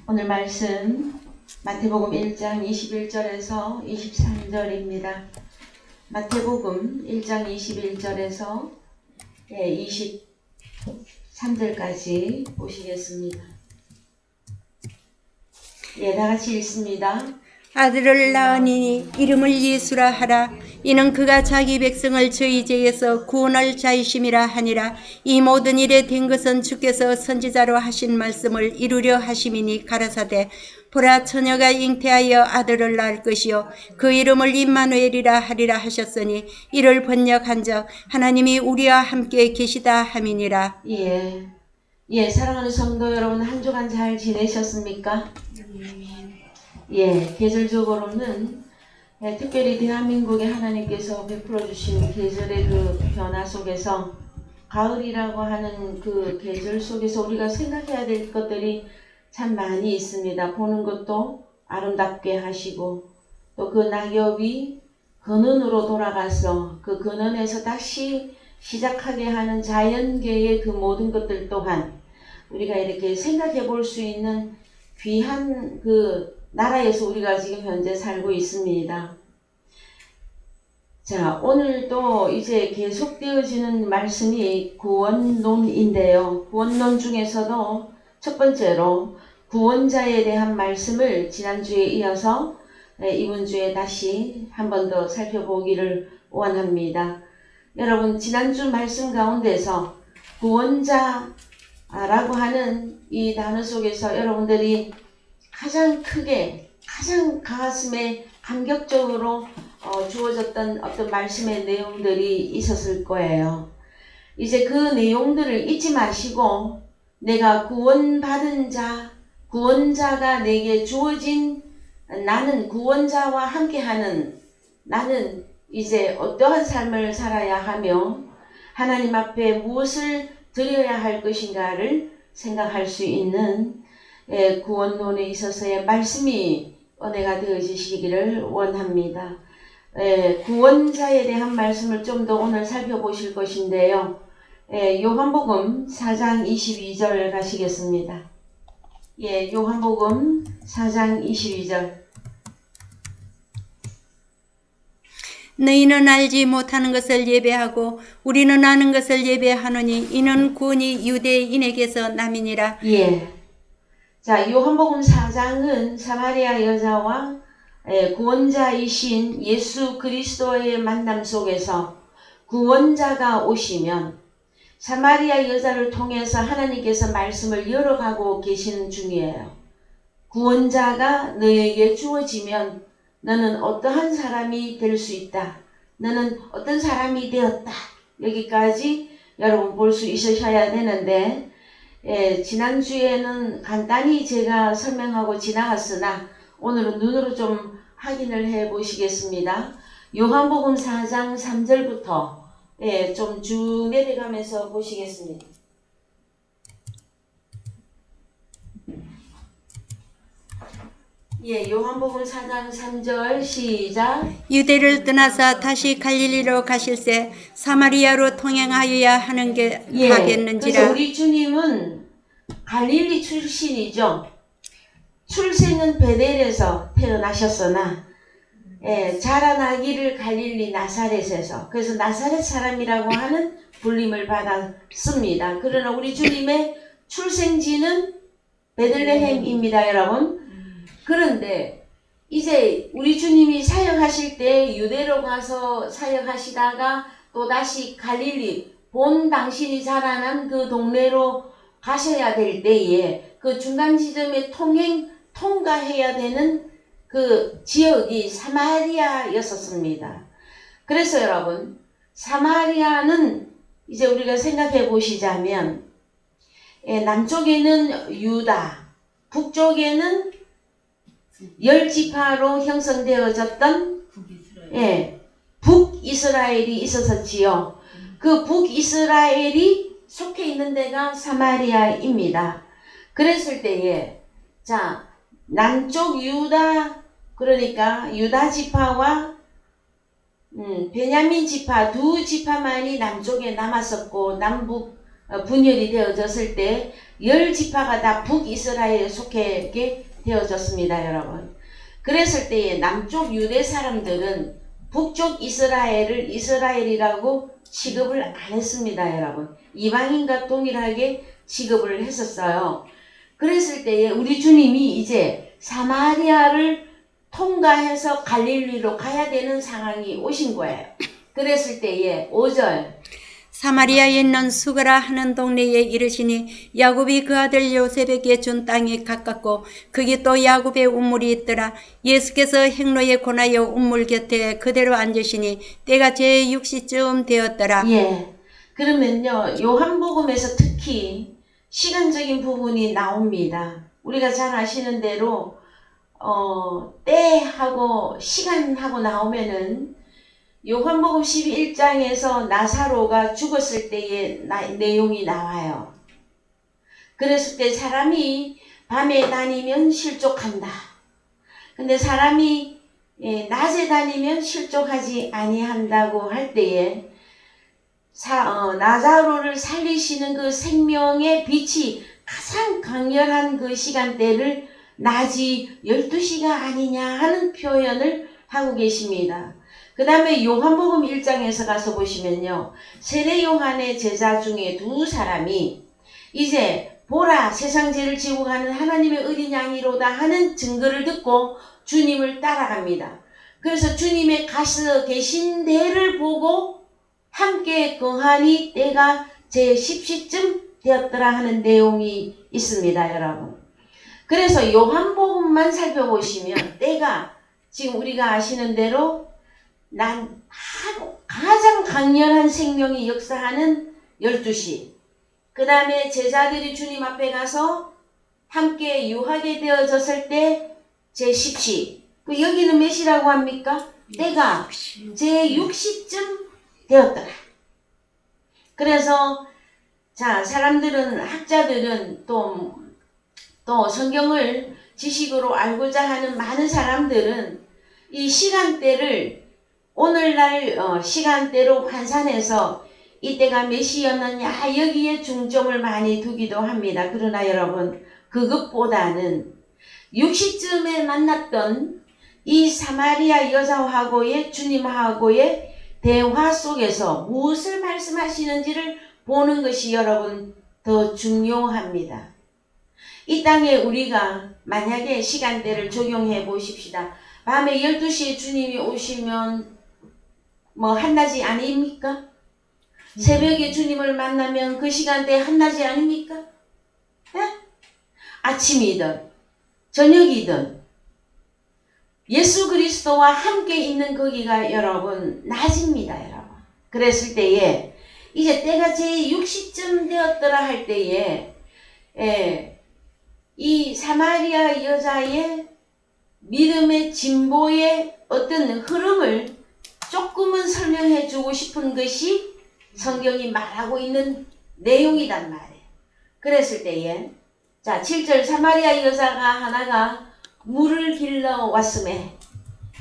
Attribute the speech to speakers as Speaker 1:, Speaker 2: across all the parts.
Speaker 1: 오늘 말씀 마태복음 1장 21절에서 23절입니다. 마태복음 1장 21절에서 23절까지 보시겠습니다. 다같이 읽습니다.
Speaker 2: 아들을 낳으니 이름을 예수라 하라. 이는 그가 자기 백성을 저희 죄에서 구원할 자이심이라 하니라. 이 모든 일에 된 것은 주께서 선지자로 하신 말씀을 이루려 하심이니 가라사대 보라 처녀가 잉태하여 아들을 낳을 것이요 그 이름을 임마누엘이라 하리라 하셨으니 이를 번역한즉 하나님이 우리와 함께 계시다 함이니라.
Speaker 1: 사랑하는 성도 여러분, 한 주간 잘 지내셨습니까? 계절적으로는 특별히 대한민국에 하나님께서 베풀어 주신 계절의 그 변화 속에서 가을이라고 하는 그 계절 속에서 우리가 생각해야 될 것들이 참 많이 있습니다. 보는 것도 아름답게 하시고 또 그 낙엽이 근원으로 돌아가서 그 근원에서 다시 시작하게 하는 자연계의 그 모든 것들 또한 우리가 이렇게 생각해 볼 수 있는 귀한 그 나라에서 우리가 지금 현재 살고 있습니다. 자, 오늘도 이제 계속되어지는 말씀이 구원론인데요. 구원론 중에서도 첫 번째로 구원자에 대한 말씀을 지난주에 이어서 이번 주에 다시 한 번 더 살펴보기를 원합니다. 여러분, 지난주 말씀 가운데서 구원자라고 하는 이 단어 속에서 여러분들이 가장 크게, 가장 가슴에 감격적으로 주어졌던 어떤 말씀의 내용들이 있었을 거예요. 이제 그 내용들을 잊지 마시고 내가 구원받은 자, 구원자가 내게 주어진 나는 구원자와 함께하는 나는 이제 어떠한 삶을 살아야 하며 하나님 앞에 무엇을 드려야 할 것인가를 생각할 수 있는 구원론에 있어서의 말씀이 은혜가 되어지시기를 원합니다. 구원자에 대한 말씀을 좀 더 오늘 살펴보실 것인데요. 요한복음 4장 22절 가시겠습니다. 요한복음 4장 22절.
Speaker 2: 너희는 알지 못하는 것을 예배하고 우리는 아는 것을 예배하노니 이는 구원이 유대인에게서 남이니라.
Speaker 1: 자, 요한복음 4장은 사마리아 여자와 구원자이신 예수 그리스도의 만남 속에서 구원자가 오시면 사마리아 여자를 통해서 하나님께서 말씀을 열어가고 계시는 중이에요. 구원자가 너에게 주어지면 너는 어떠한 사람이 될 수 있다. 너는 어떤 사람이 되었다. 여기까지 여러분 볼 수 있으셔야 되는데 지난주에는 간단히 제가 설명하고 지나갔으나 오늘은 눈으로 좀 확인을 해 보시겠습니다. 요한복음 4장 3절부터 좀 쭉 내려가면서 보시겠습니다. 요한복음 4장 3절 시작.
Speaker 2: 유대를 떠나서 다시 갈릴리로 가실새 사마리아로 통행하여야 하는 게 하겠는지라.
Speaker 1: 그래서 우리 주님은 갈릴리 출신이죠. 출생은 베델에서 태어나셨으나 자라나기를 갈릴리 나사렛에서, 그래서 나사렛 사람이라고 하는 불림을 받았습니다. 그러나 우리 주님의 출생지는 베들레헴입니다, 여러분. 그런데 이제 우리 주님이 사역하실 때 유대로 가서 사역하시다가 또다시 갈릴리 본 당신이 자라난 그 동네로 가셔야 될 때에 그 중간 지점에 통과해야 되는 그 지역이 사마리아였었습니다. 그래서 여러분, 사마리아는 이제 우리가 생각해 보시자면 남쪽에는 유다, 북쪽에는 10지파로 형성되어졌던 북이스라엘이 있었지요. 그 북이스라엘이 속해 있는 데가 사마리아입니다. 그랬을 때에 자, 남쪽 유다, 그러니까 유다 지파와 베냐민 지파 두 지파만이 남쪽에 남았었고 남북 분열이 되어졌을 때 10지파가 다 북이스라엘에 속하게 되어졌습니다, 여러분. 그랬을 때에 남쪽 유대 사람들은 북쪽 이스라엘을 이스라엘이라고 취급을 안 했습니다, 여러분. 이방인과 동일하게 취급을 했었어요. 그랬을 때에 우리 주님이 이제 사마리아를 통과해서 갈릴리로 가야 되는 상황이 오신 거예요. 그랬을 때에 5절
Speaker 2: 사마리아에 있는 수가라 하는 동네에 이르시니 야곱이 그 아들 요셉에게 준 땅이 가깝고 거기 또 야곱의 우물이 있더라. 예수께서 행로에 권하여 우물 곁에 그대로 앉으시니 때가 제6시쯤 되었더라.
Speaker 1: 예. 그러면요, 요한복음에서 특히 시간적인 부분이 나옵니다. 우리가 잘 아시는 대로 때하고 시간하고 나오면은 요한복음 12장에서 나사로가 죽었을 때의 내용이 나와요. 그랬을 때 사람이 밤에 다니면 실족한다. 근데 사람이 낮에 다니면 실족하지 아니한다고 할 때에 나사로를 살리시는 그 생명의 빛이 가장 강렬한 그 시간대를 낮이 12시가 아니냐 하는 표현을 하고 계십니다. 그 다음에 요한복음 1장에서 가서 보시면요. 세례 요한의 제자 중에 두 사람이 이제 보라 세상 죄를 지고 가는 하나님의 어린 양이로다 하는 증거를 듣고 주님을 따라갑니다. 그래서 주님의 가서 계신 데를 보고 함께 거하니 때가 제10시쯤 되었더라 하는 내용이 있습니다, 여러분. 그래서 요한복음만 살펴보시면 때가 지금 우리가 아시는 대로 가장 강렬한 생명이 역사하는 12시. 그 다음에 제자들이 주님 앞에 가서 함께 유하게 되어졌을 때 제10시. 여기는 몇 시라고 합니까? 때가 제6시쯤 되었더라. 그래서 자, 사람들은 학자들은 또 성경을 지식으로 알고자 하는 많은 사람들은 이 시간대를 오늘날 시간대로 환산해서 이때가 몇 시였느냐 여기에 중점을 많이 두기도 합니다. 그러나 여러분 그것보다는 6시쯤에 만났던 이 사마리아 여자하고의 주님하고의 대화 속에서 무엇을 말씀하시는지를 보는 것이 여러분 더 중요합니다. 이 땅에 우리가 만약에 시간대를 적용해 보십시다. 밤에 12시에 주님이 오시면 한낮이 아닙니까? 새벽에 주님을 만나면 그 시간대에 한낮이 아닙니까? 네? 아침이든 저녁이든 예수 그리스도와 함께 있는 거기가 여러분 낮입니다, 여러분. 그랬을 때에 이제 때가 제6시쯤 되었더라 할 때에 이 사마리아 여자의 믿음의 진보의 어떤 흐름을 조금은 설명해 주고 싶은 것이 성경이 말하고 있는 내용이란 말이에요. 그랬을 때에 자 7절 사마리아 여자가 하나가 물을 길러 왔음에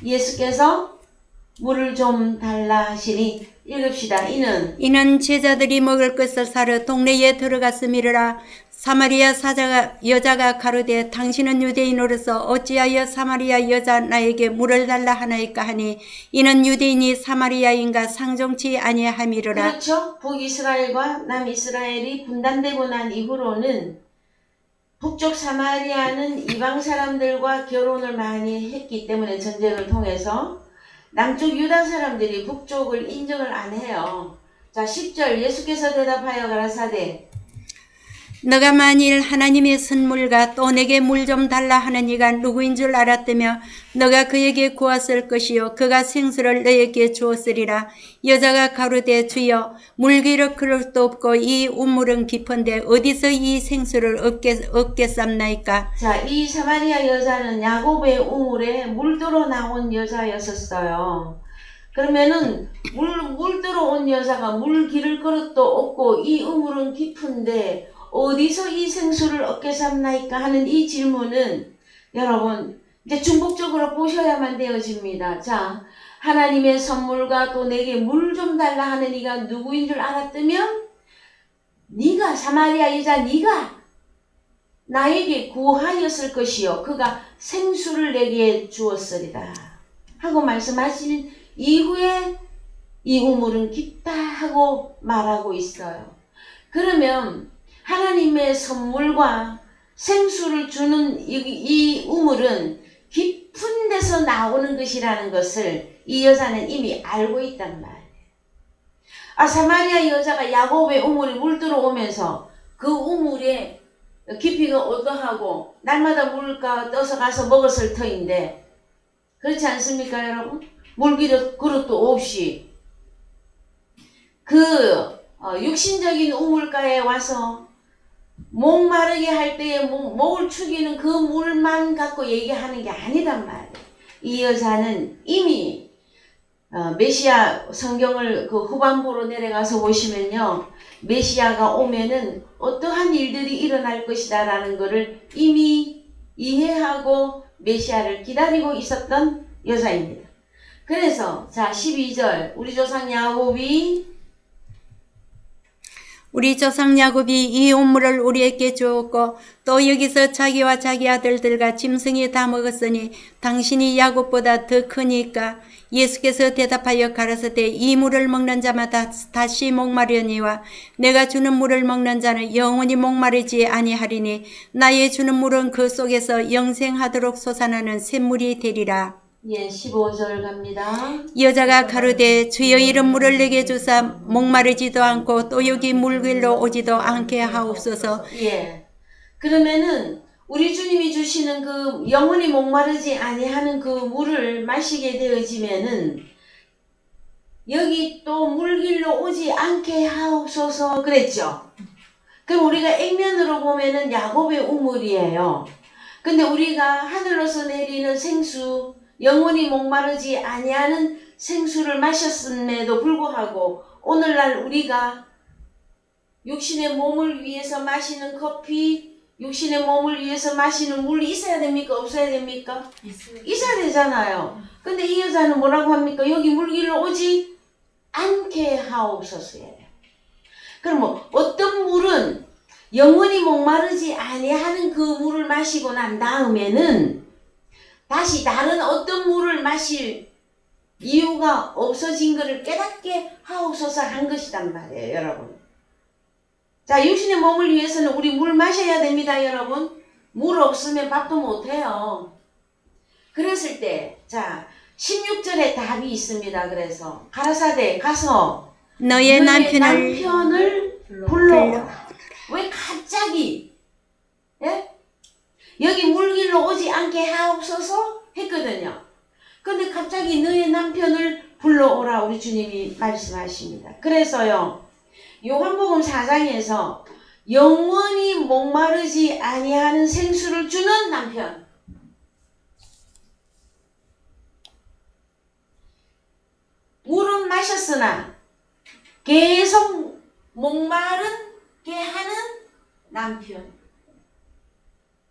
Speaker 1: 예수께서 물을 좀 달라 하시니 읽읍시다.
Speaker 2: 이는 제자들이 먹을 것을 사러 동네에 들어갔음이라. 사마리아 여자가 가로되 당신은 유대인으로서 어찌하여 사마리아 여자 나에게 물을 달라 하나이까 하니 이는 유대인이 사마리아인과 상종치 아니함이로라.
Speaker 1: 그렇죠. 북이스라엘과 남이스라엘이 분단되고 난 이후로는 북쪽 사마리아는 이방 사람들과 결혼을 많이 했기 때문에 전쟁을 통해서 남쪽 유다 사람들이 북쪽을 인정을 안 해요. 자 10절 예수께서 대답하여 가라사대
Speaker 2: 너가 만일 하나님의 선물과 또 내게 물 좀 달라 하는 이가 누구인 줄 알았다며 너가 그에게 구했을 것이요 그가 생수를 너에게 주었으리라. 여자가 가로되 주여 물 기를 그릇도 없고 이 우물은 깊은데 어디서 이 생수를 얻겠삼나이까.
Speaker 1: 자, 이 사마리아 여자는 야곱의 우물에 물 들어 나온 여자였었어요. 그러면은 물 들어온 여자가 물 기를 그릇도 없고 이 우물은 깊은데 어디서 이 생수를 얻게 삼나이까 하는 이 질문은 여러분 이제 중복적으로 보셔야만 되어집니다. 자, 하나님의 선물과 또 내게 물 좀 달라 하는 이가 누구인 줄 알았다면 네가 사마리아 여자 네가 나에게 구하였을 것이요 그가 생수를 내게 주었으리라 하고 말씀하신 이후에 이 우물은 깊다 하고 말하고 있어요. 그러면 하나님의 선물과 생수를 주는 이 우물은 깊은 데서 나오는 것이라는 것을 이 여자는 이미 알고 있단 말이에요. 사마리아 여자가 야곱의 우물에 물 들어오면서 그 우물에 깊이가 어떠하고 날마다 물가 떠서 가서 먹었을 터인데 그렇지 않습니까 여러분? 그릇도 없이 육신적인 우물가에 와서 목마르게 할 때에 목을 축이는 그 물만 갖고 얘기하는 게 아니란 말이에요. 이 여자는 이미 메시아 성경을 그 후반부로 내려가서 보시면요. 메시아가 오면은 어떠한 일들이 일어날 것이다 라는 것을 이미 이해하고 메시아를 기다리고 있었던 여자입니다. 그래서 자 12절 우리 조상 야곱이
Speaker 2: 이 우물을 우리에게 주었고 또 여기서 자기와 자기 아들들과 짐승이 다 먹었으니 당신이 야곱보다 더 크니까 예수께서 대답하여 가라사대 이 물을 먹는 자마다 다시 목마르니와 내가 주는 물을 먹는 자는 영원히 목마르지 아니하리니 나의 주는 물은 그 속에서 영생하도록 솟아나는 샘물이 되리라.
Speaker 1: 예, 15절 갑니다.
Speaker 2: 여자가 가로되 주여 이런 물을 내게 주사 목마르지도 않고 또 여기 물길로 오지도 않게 하옵소서.
Speaker 1: 예. 그러면은 우리 주님이 주시는 그 영원히 목마르지 아니하는 그 물을 마시게 되어지면은 여기 또 물길로 오지 않게 하옵소서 그랬죠. 그럼 우리가 액면으로 보면은 야곱의 우물이에요. 근데 우리가 하늘로서 내리는 생수 영원히 목마르지 아니하는 생수를 마셨음에도 불구하고 오늘날 우리가 육신의 몸을 위해서 마시는 커피, 육신의 몸을 위해서 마시는 물이 있어야 됩니까? 없어야 됩니까? 있어야 되잖아요. 근데 이 여자는 뭐라고 합니까? 여기 물길로 오지 않게 하옵소서예요. 그럼 어떤 물은 영원히 목마르지 아니하는 그 물을 마시고 난 다음에는 다시 다른 어떤 물을 마실 이유가 없어진 것을 깨닫게 하옵소서 한 것이란 말이에요, 여러분. 자, 육신의 몸을 위해서는 우리 물 마셔야 됩니다, 여러분. 물 없으면 밥도 못해요. 그랬을 때, 자, 16절에 답이 있습니다. 그래서 가라사대 가서
Speaker 2: 너의 남편을
Speaker 1: 불러오라. 왜 갑자기? 예? 여기 물길로 오지 않게 하옵소서 했거든요. 근데 갑자기 너의 남편을 불러오라 우리 주님이 말씀하십니다. 그래서요. 요한복음 4장에서 영원히 목마르지 아니하는 생수를 주는 남편. 물은 마셨으나 계속 목마르게 하는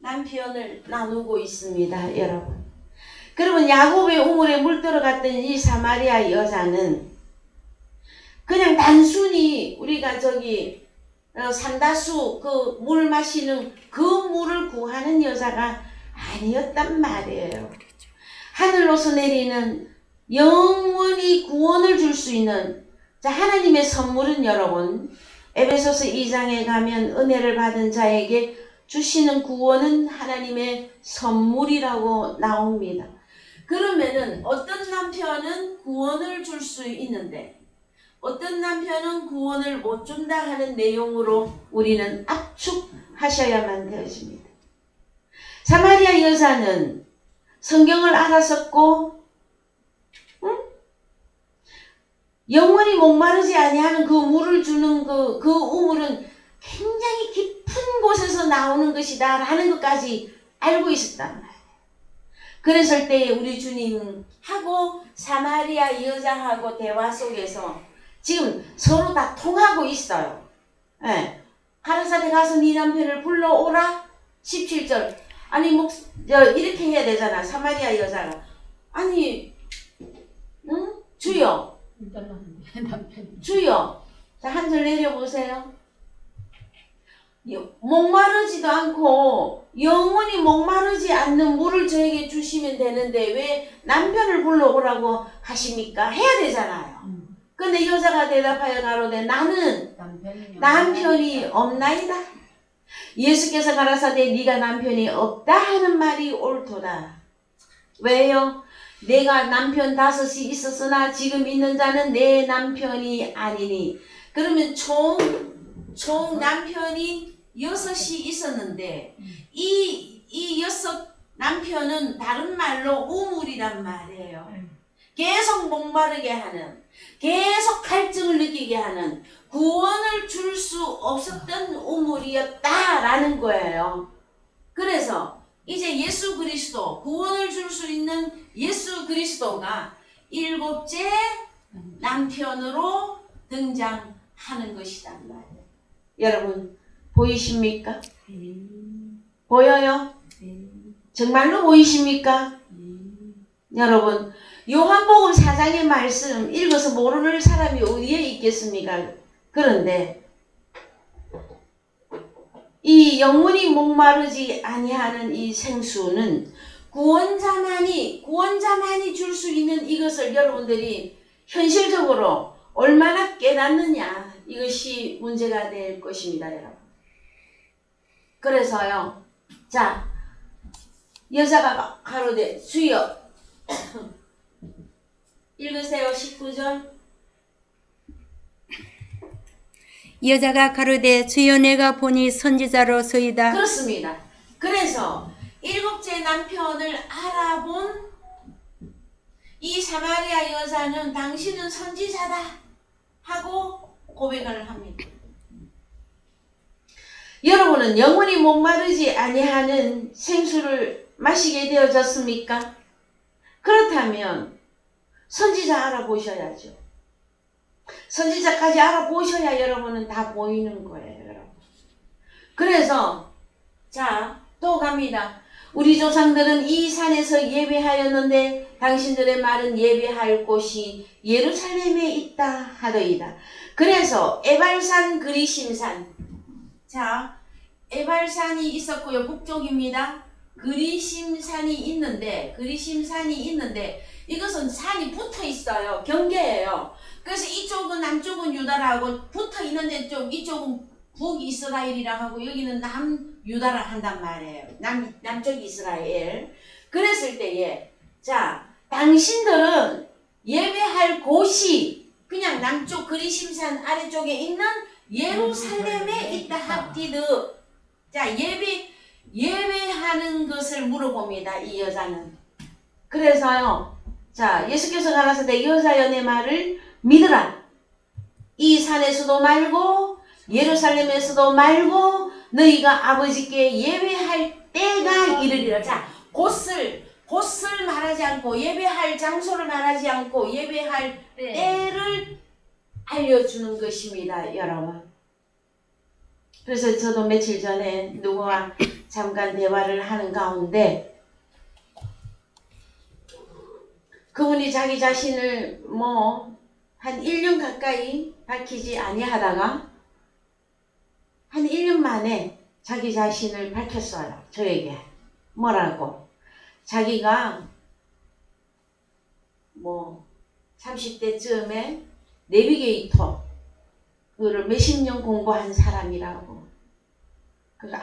Speaker 1: 남편을 나누고 있습니다, 여러분. 그러면 야곱의 우물에 물 들어갔던 이 사마리아 여자는 그냥 단순히 우리가 삼다수 그 물 마시는 그 물을 구하는 여자가 아니었단 말이에요. 하늘로서 내리는 영원히 구원을 줄 수 있는 자 하나님의 선물은 여러분 에베소서 2장에 가면 은혜를 받은 자에게 주시는 구원은 하나님의 선물이라고 나옵니다. 그러면은 어떤 남편은 구원을 줄 수 있는데 어떤 남편은 구원을 못 준다 하는 내용으로 우리는 압축하셔야만 되어집니다. 사마리아 여자는 성경을 알았었고 영원히 목마르지 아니하는 그 물을 주는 그 우물은 굉장히 깊은 곳에서 나오는 것이다 라는 것까지 알고 있었단 말이에요. 그랬을 때 우리 주님은 하고 사마리아 여자하고 대화 속에서 지금 서로 다 통하고 있어요. 예. 가라사대 가서 네 남편을 불러오라. 17절. 아니 이렇게 해야 되잖아. 사마리아 여자가. 아니 주여. 주여. 자, 한 절 내려보세요. 목마르지도 않고 영원히 목마르지 않는 물을 저에게 주시면 되는데 왜 남편을 불러오라고 하십니까? 해야 되잖아요. 근데 여자가 대답하여 가로되 나는 남편이 없나이다. 예수께서 가라사대 네가 남편이 없다 하는 말이 옳도다. 왜요? 내가 남편 5이 있었으나 지금 있는 자는 내 남편이 아니니. 그러면 총 남편이 6이 있었는데 이 6 남편은 다른 말로 우물이란 말이에요. 계속 목마르게 하는, 계속 갈증을 느끼게 하는, 구원을 줄 수 없었던 우물이었다라는 거예요. 그래서 이제 예수 그리스도, 구원을 줄 수 있는 예수 그리스도가 7째 남편으로 등장하는 것이란 말이에요. 여러분 보이십니까? 보여요? 정말로 보이십니까? 여러분 요한복음 4장의 말씀 읽어서 모르는 사람이 어디에 있겠습니까? 그런데 이 영원히 목마르지 아니하는 이 생수는 구원자만이 줄 수 있는 이것을 여러분들이 현실적으로 얼마나 깨닫느냐, 이것이 문제가 될 것입니다, 여러분. 그래서요, 자, 여자가 가로되 주여 읽으세요. 19절.
Speaker 2: 여자가 가로되 주여 내가 보니 선지자로소이다.
Speaker 1: 그렇습니다. 그래서 7째 남편을 알아본 이 사마리아 여자는 당신은 선지자다 하고 고백을 합니다. 여러분은 영원히 목마르지 아니하는 생수를 마시게 되어졌습니까? 그렇다면 선지자 알아보셔야죠. 선지자까지 알아보셔야 여러분은 다 보이는 거예요, 여러분. 그래서 자, 또 갑니다. 우리 조상들은 이 산에서 예배하였는데 당신들의 말은 예배할 곳이 예루살렘에 있다 하더이다. 그래서 에발산 그리심산, 자, 에발산이 있었고요. 북쪽입니다. 그리심산이 있는데 이것은 산이 붙어 있어요. 경계예요. 그래서 이쪽은 남쪽은 유다라고 붙어 있는데 이쪽은 북이스라엘이라 하고 여기는 남유다라 한단 말이에요. 남쪽 이스라엘. 그랬을 때에 자, 당신들은 예배할 곳이 그냥 남쪽 그리심산 아래쪽에 있는 예루살렘에 있다 합디드. 자, 예배하는 것을 물어봅니다. 이 여자는. 그래서요, 자, 예수께서 가라사대 여자여 내 말을 믿으라. 이 산에서도 말고 예루살렘에서도 말고 너희가 아버지께 예배할 때가 이르리라. 자, 곳을 말하지 않고 예배할 장소를 말하지 않고 예배할 때를 알려주는 것입니다, 여러분. 그래서 저도 며칠 전에 누구와 잠깐 대화를 하는 가운데 그분이 자기 자신을 한 1년 가까이 밝히지 아니하다가 한 1년 만에 자기 자신을 밝혔어요. 저에게. 뭐라고? 자기가 30대쯤에 내비게이터 그거를 몇십 년 공부한 사람이라고. 그래서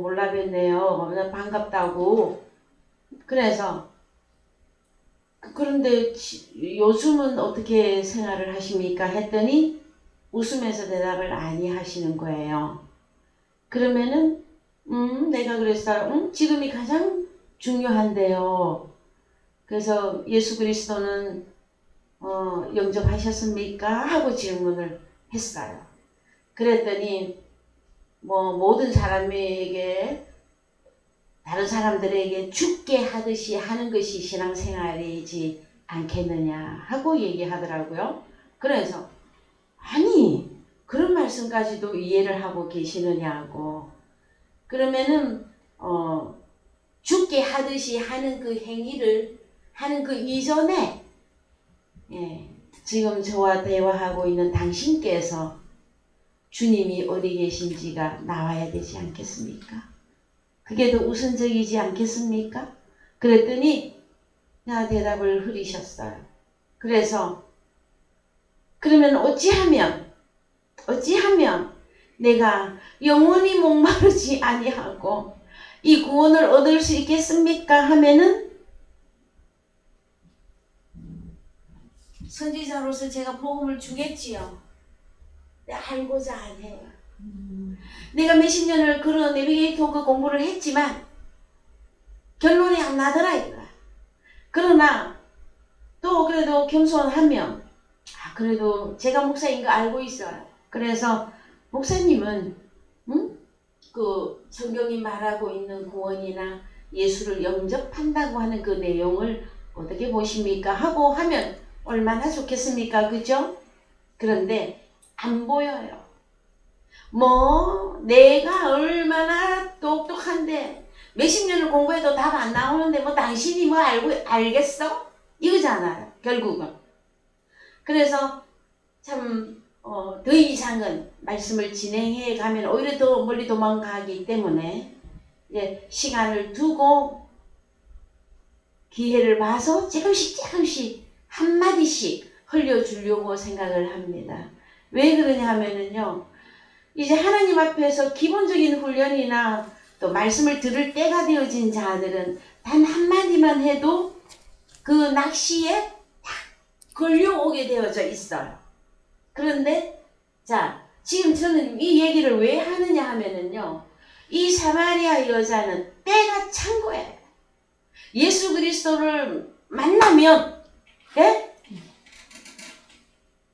Speaker 1: 몰라뵀네요. 반갑다고. 그래서 그런데 요즘은 어떻게 생활을 하십니까? 했더니 웃으면서 대답을 아니하시는 거예요. 그러면은 내가 그랬어요. 지금이 가장 중요한데요. 그래서 예수 그리스도는 영접하셨습니까? 하고 질문을 했어요. 그랬더니 모든 사람에게 다른 사람들에게 죽게 하듯이 하는 것이 신앙생활이지 않겠느냐 하고 얘기하더라고요. 그래서 아니 그런 말씀까지도 이해를 하고 계시느냐고. 그러면은 죽게 하듯이 하는 그 행위를 하는 그 이전에 지금 저와 대화하고 있는 당신께서 주님이 어디 계신지가 나와야 되지 않겠습니까? 그게 더 우선적이지 않겠습니까? 그랬더니 대답을 흐리셨어요. 그래서 그러면 어찌하면 내가 영원히 목마르지 아니하고 이 구원을 얻을 수 있겠습니까? 하면은 선지자로서 제가 복음을 주겠지요. 알고자 안 해요. 내가 몇십 년을 그런 내비게이터 그 공부를 했지만 결론이 안 나더라 이거야. 그러나 또 그래도 겸손하면 그래도 제가 목사인 거 알고 있어요. 그래서 목사님은 그 성경이 말하고 있는 구원이나 예수를 영접한다고 하는 그 내용을 어떻게 보십니까? 하고 하면 얼마나 좋겠습니까? 그죠? 그런데 안 보여요. 내가 얼마나 똑똑한데 몇십 년을 공부해도 답 안 나오는데 당신이 알겠어? 이거잖아요. 결국은. 그래서 참 더 이상은 말씀을 진행해 가면 오히려 더 멀리 도망가기 때문에 이제 시간을 두고 기회를 봐서 조금씩 한마디씩 흘려주려고 생각을 합니다. 왜 그러냐 하면은요, 이제 하나님 앞에서 기본적인 훈련이나 또 말씀을 들을 때가 되어진 자들은 단 한마디만 해도 그 낚시에 딱 걸려오게 되어져 있어요. 그런데 지금 저는 이 얘기를 왜 하느냐 하면은요, 이 사마리아 여자는 때가 찬 거예요. 예수 그리스도를 만나면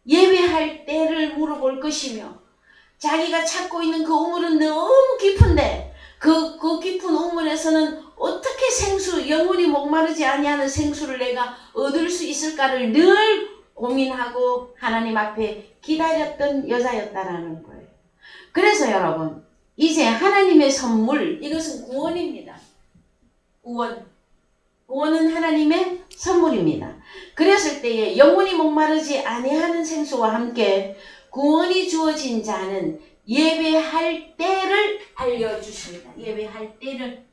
Speaker 1: 예배할 때를 물어볼 것이며 자기가 찾고 있는 그 우물은 너무 깊은데 그 깊은 우물에서는 어떻게 영원히 목마르지 아니하는 생수를 내가 얻을 수 있을까를 늘 고민하고 하나님 앞에 기다렸던 여자였다라는 거예요. 그래서 여러분, 이제 하나님의 선물, 이것은 구원입니다. 구원은 하나님의 선물입니다. 그랬을 때에 영원히 목마르지 아니하는 생수와 함께 구원이 주어진 자는 예배할 때를 알려주십니다. 예배할 때를.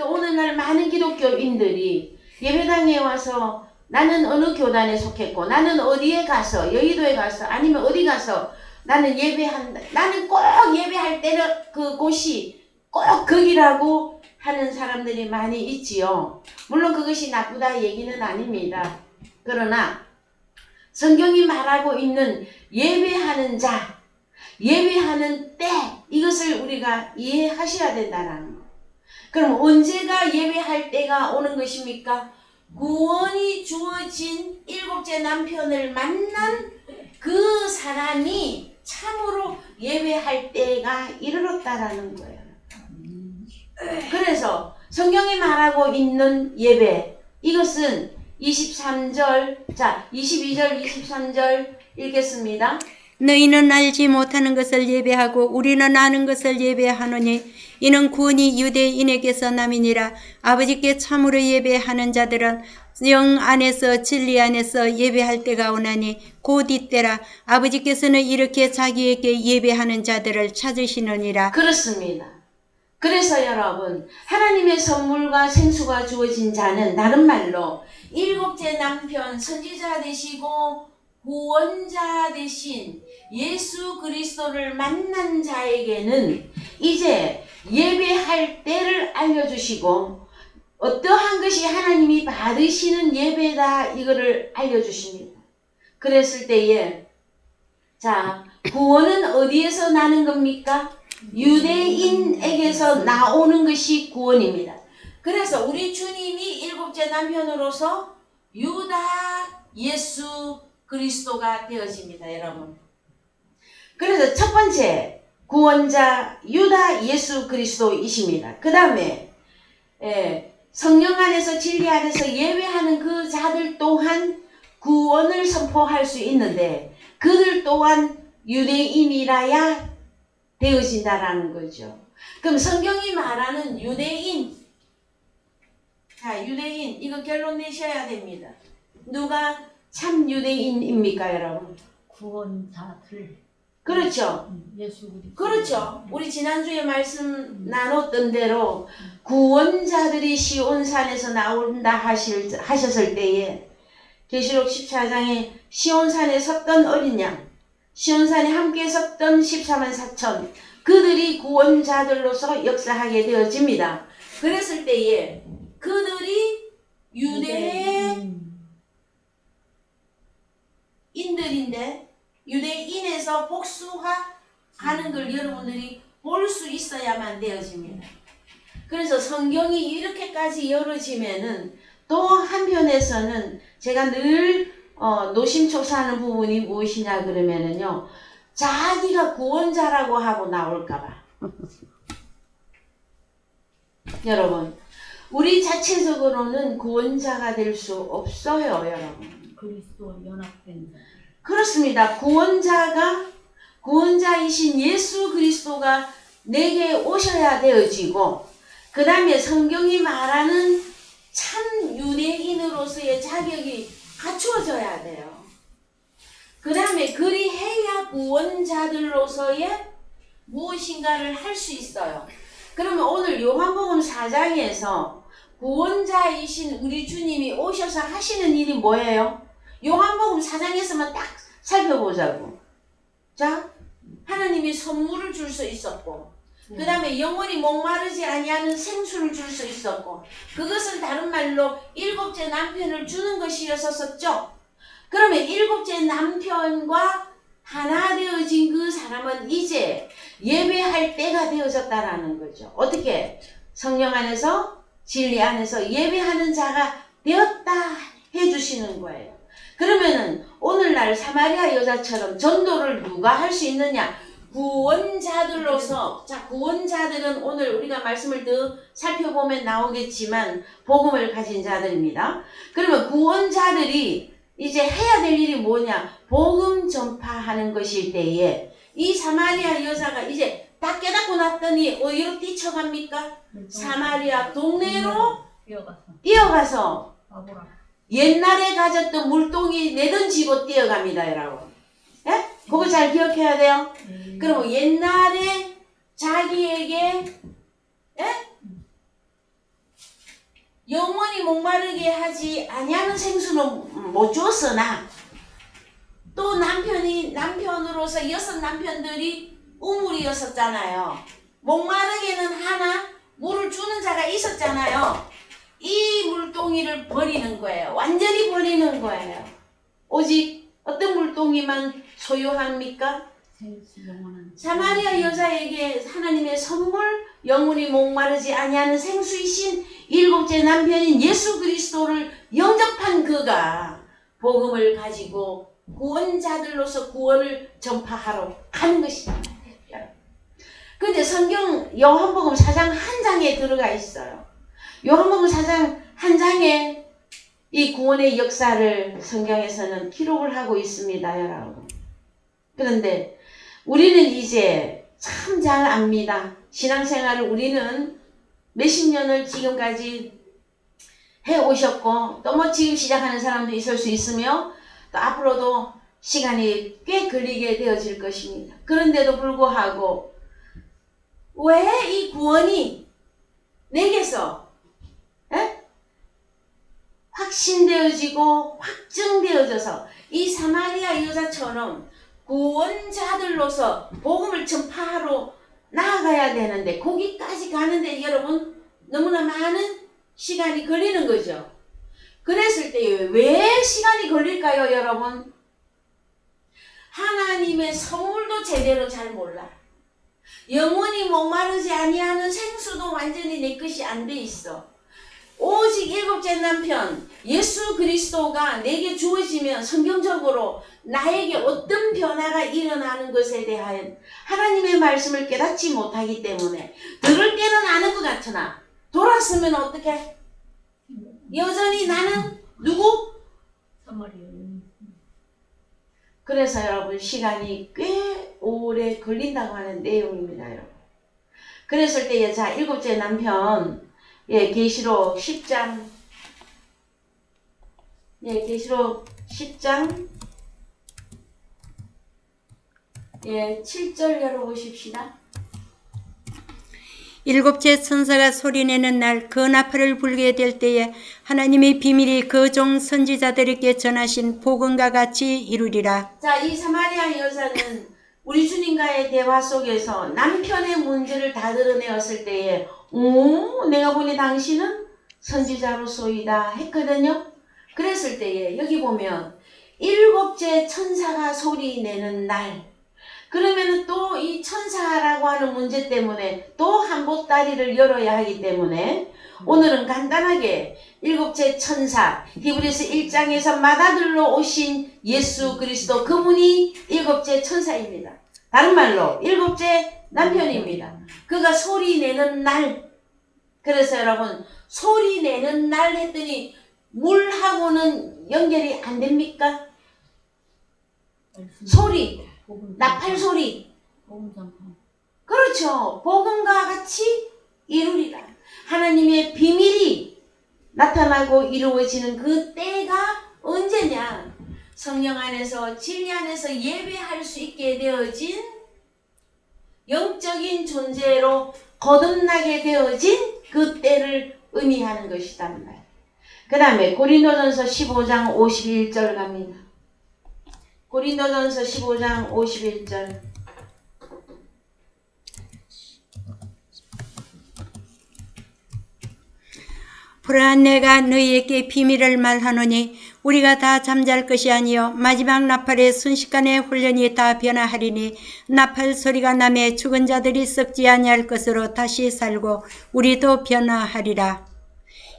Speaker 1: 오늘날 많은 기독교인들이 예배당에 와서 나는 어느 교단에 속했고 나는 어디에 가서 여의도에 가서 아니면 어디 가서 나는 예배한다. 나는 꼭 예배할 때는 그곳이 꼭 거기라고 하는 사람들이 많이 있지요. 물론 그것이 나쁘다 얘기는 아닙니다. 그러나 성경이 말하고 있는 예배하는 자, 예배하는 때, 이것을 우리가 이해하셔야 된다는 거. 그럼 언제가 예배할 때가 오는 것입니까? 구원이 주어진 일곱째 남편을 만난 그 사람이 참으로 예배할 때가 이르렀다라는 거예요. 그래서 성경이 말하고 있는 예배, 이것은 23절, 22절, 23절 읽겠습니다.
Speaker 2: 너희는 알지 못하는 것을 예배하고 우리는 아는 것을 예배하노니 이는 구원이 유대인에게서 남이니라. 아버지께 참으로 예배하는 자들은 영 안에서 진리 안에서 예배할 때가 오나니 곧 이때라. 아버지께서는 이렇게 자기에게 예배하는 자들을 찾으시느니라.
Speaker 1: 그렇습니다. 그래서 여러분, 하나님의 선물과 생수가 주어진 자는 다른 말로 일곱째 남편, 선지자 되시고 구원자 되신 예수 그리스도를 만난 자에게는 이제 예배할 때를 알려주시고 어떠한 것이 하나님이 받으시는 예배다 이거를 알려주십니다. 그랬을 때에 구원은 어디에서 나는 겁니까? 유대인에게서 나오는 것이 구원입니다. 그래서 우리 주님이 일곱째 남편으로서 유다 예수 그리스도가 되어집니다, 여러분. 그래서 첫 번째 구원자 유다 예수 그리스도이십니다. 그 다음에 성령 안에서 진리 안에서 예배하는 그 자들 또한 구원을 선포할 수 있는데 그들 또한 유대인이라야 되어진다라는 거죠. 그럼 성경이 말하는 유대인, 유대인 이거 결론 내셔야 됩니다. 누가 참 유대인입니까, 여러분?
Speaker 3: 구원자들.
Speaker 1: 그렇죠.
Speaker 3: 예수 그리스도.
Speaker 1: 그렇죠. 우리 지난주에 말씀 나눴던 대로 구원자들이 시온산에서 나온다 하셨을 때에 계시록 14장에 시온산에 섰던 어린 양, 시온산에 함께 섰던 14만 4천 그들이 구원자들로서 역사하게 되어집니다. 그랬을 때에 그들이 유대의 인들인데 유대인에서 복수하는 걸 여러분들이 볼 수 있어야만 되어집니다. 그래서 성경이 이렇게까지 열어지면은 또 한편에서는 제가 늘 노심초사하는 부분이 무엇이냐 그러면은요, 자기가 구원자라고 하고 나올까봐. 여러분, 우리 자체적으로는 구원자가 될 수 없어요, 여러분.
Speaker 3: 그리스도와 연합된 자.
Speaker 1: 그렇습니다. 구원자이신 예수 그리스도가 내게 오셔야 되어지고, 그 다음에 성경이 말하는 참 유대인으로서의 자격이 갖추어져야 돼요. 그 다음에 그리해야 구원자들로서의 무엇인가를 할 수 있어요. 그러면 오늘 요한복음 4장에서 구원자이신 우리 주님이 오셔서 하시는 일이 뭐예요? 요한복음 4장에서만 딱 살펴보자고. 자, 하나님이 선물을 줄 수 있었고, 그 다음에 영원히 목마르지 아니하는 생수를 줄 수 있었고, 그것은 다른 말로 일곱째 남편을 주는 것이었었죠. 그러면 일곱째 남편과 하나 되어진 그 사람은 이제 예배할 때가 되어졌다라는 거죠. 어떻게? 성령 안에서, 진리 안에서 예배하는 자가 되었다 해주시는 거예요. 그러면은 오늘날 사마리아 여자처럼 전도를 누가 할 수 있느냐? 구원자들로서. 자, 구원자들은 오늘 우리가 말씀을 더 살펴보면 나오겠지만 복음을 가진 자들입니다. 그러면 구원자들이 이제 해야 될 일이 뭐냐? 복음 전파하는 것일 때에 이 사마리아 여자가 이제 다 깨닫고 났더니 어디로 뛰쳐갑니까? 사마리아 동네로 뛰어가서 옛날에 가졌던 물동이 내던지고 뛰어갑니다, 여러분. 예? 그거 잘 기억해야 돼요. 그럼 옛날에 자기에게 영원히 목마르게 하지 아니하는 생수는 못 줬으나 또 남편으로서 6 남편들이 우물이었었잖아요. 목마르게는 하나 물을 주는 자가 있었잖아요. 이 물동이를 버리는 거예요. 완전히 버리는 거예요. 오직 어떤 물동이만 소유합니까? 사마리아 여자에게 하나님의 선물, 영원히 목마르지 아니하는 생수이신 일곱째 남편인 예수 그리스도를 영접한 그가 복음을 가지고 구원자들로서 구원을 전파하러 가는 것이다. 근데 성경 요한복음 4장 1장에 들어가 있어요. 요한복음 4장 1장에 이 구원의 역사를 성경에서는 기록을 하고 있습니다, 여러분. 그런데 우리는 이제 참 잘 압니다. 신앙생활을 우리는 몇십 년을 지금까지 해오셨고, 또 뭐 지금 시작하는 사람도 있을 수 있으며, 또 앞으로도 시간이 꽤 걸리게 되어질 것입니다. 그런데도 불구하고 왜 이 구원이 내게서 확신되어지고 확증되어져서 이 사마리아 여자처럼 구원자들로서 복음을 전파하러 나아가야 되는데, 거기까지 가는데 여러분 너무나 많은 시간이 걸리는 거죠. 그랬을 때 왜 시간이 걸릴까요, 여러분? 하나님의 선물도 제대로 잘 몰라. 영원히 목마르지 아니하는 생수도 완전히 내 것이 안 돼 있어. 오직 일곱째 남편 예수 그리스도가 내게 주어지면 성경적으로 나에게 어떤 변화가 일어나는 것에 대한 하나님의 말씀을 깨닫지 못하기 때문에 들을 때는 아는 것 같으나 돌았으면 어떻게? 여전히 나는 누구? 그래서 여러분 시간이 꽤 오래 걸린다고 하는 내용입니다, 여러분. 그랬을 때에 자, 일곱째 남편, 계시록 10장, 계시록 10장 예, 7절 열어보십시다.
Speaker 2: 일곱째 천사가 소리내는 날 그 나팔을 불게 될 때에 하나님의 비밀이 그 종 선지자들에게 전하신 복음과 같이 이루리라.
Speaker 1: 자, 이 사마리아 여자는 우리 주님과의 대화 속에서 남편의 문제를 다 드러내었을 때에 내가 보니 당신은 선지자로소이다 했거든요. 그랬을 때에 여기 보면 일곱째 천사가 소리내는 날, 그러면은 또 이 천사라고 하는 문제 때문에 또 한 보따리를 열어야 하기 때문에 오늘은 간단하게 일곱째 천사, 히브리서 1장에서 맏아들로 오신 예수 그리스도, 그분이 일곱째 천사입니다. 다른 말로 일곱째 남편입니다. 그가 소리내는 날, 그래서 여러분 소리내는 날 했더니 물하고는 연결이 안 됩니까? 소리, 나팔 소리,
Speaker 3: 복음전파.
Speaker 1: 그렇죠. 복음과 같이 이루리라. 하나님의 비밀이 나타나고 이루어지는 그 때가 언제냐? 성령 안에서 진리 안에서 예배할 수 있게 되어진 영적인 존재로 거듭나게 되어진 그 때를 의미하는 것이단 말. 그 다음에 고린도전서 15장 51절 갑니다. 고린도전서 15장 51절.
Speaker 2: 보라, 내가 너희에게 비밀을 말하노니 우리가 다 잠잘 것이 아니요 마지막 나팔의 순식간에 훈련이 다 변화하리니 나팔 소리가 나매 죽은 자들이 썩지 아니할 것으로 다시 살고 우리도 변화하리라.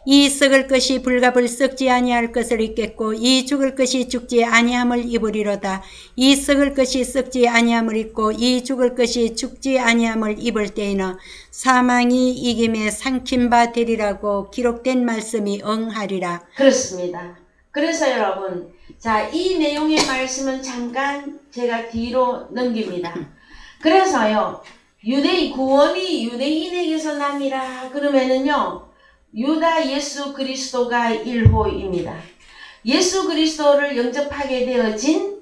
Speaker 2: 이 썩을 것이 불갑을 썩지 아니할 것을 입겠고 이 죽을 것이 죽지 아니함을 입으리로다. 이 썩을 것이 썩지 아니함을 입고 이 죽을 것이 죽지 아니함을 입을 때에는 사망이 이김에 삼킨 바 되리라고 기록된 말씀이 응하리라.
Speaker 1: 그렇습니다. 그래서 여러분, 자, 이 내용의 말씀은 잠깐 제가 뒤로 넘깁니다. 그래서요, 구원이 유대인에게서 남이라 그러면은요, 유다 예수 그리스도가 1호입니다. 예수 그리스도를 영접하게 되어진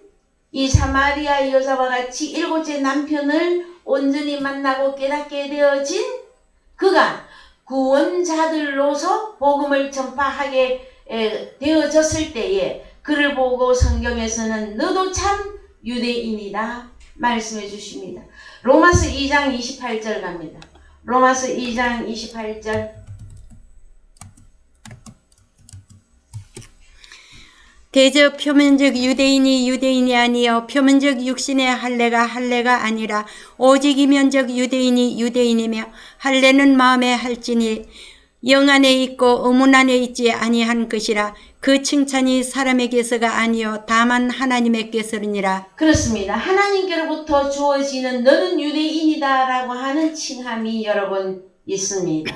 Speaker 1: 이 사마리아 여자와 같이 일곱째 남편을 온전히 만나고 깨닫게 되어진 그가 구원자들로서 복음을 전파하게 되어졌을 때에 그를 보고 성경에서는 너도 참 유대인이다 말씀해 주십니다. 로마서 2장 28절 갑니다. 로마서 2장 28절.
Speaker 2: 대저 표면적 유대인이 유대인이 아니요 표면적 육신의 할례가 아니라 오직 이면적 유대인이 유대인이며 할례는 마음에 할지니 영 안에 있고 의문 안에 있지 아니한 것이라. 그 칭찬이 사람에게서가 아니요 다만 하나님께서니라.
Speaker 1: 그렇습니다. 하나님께로부터 주어지는 너는 유대인이다 라고 하는 칭함이 여러분 있습니다.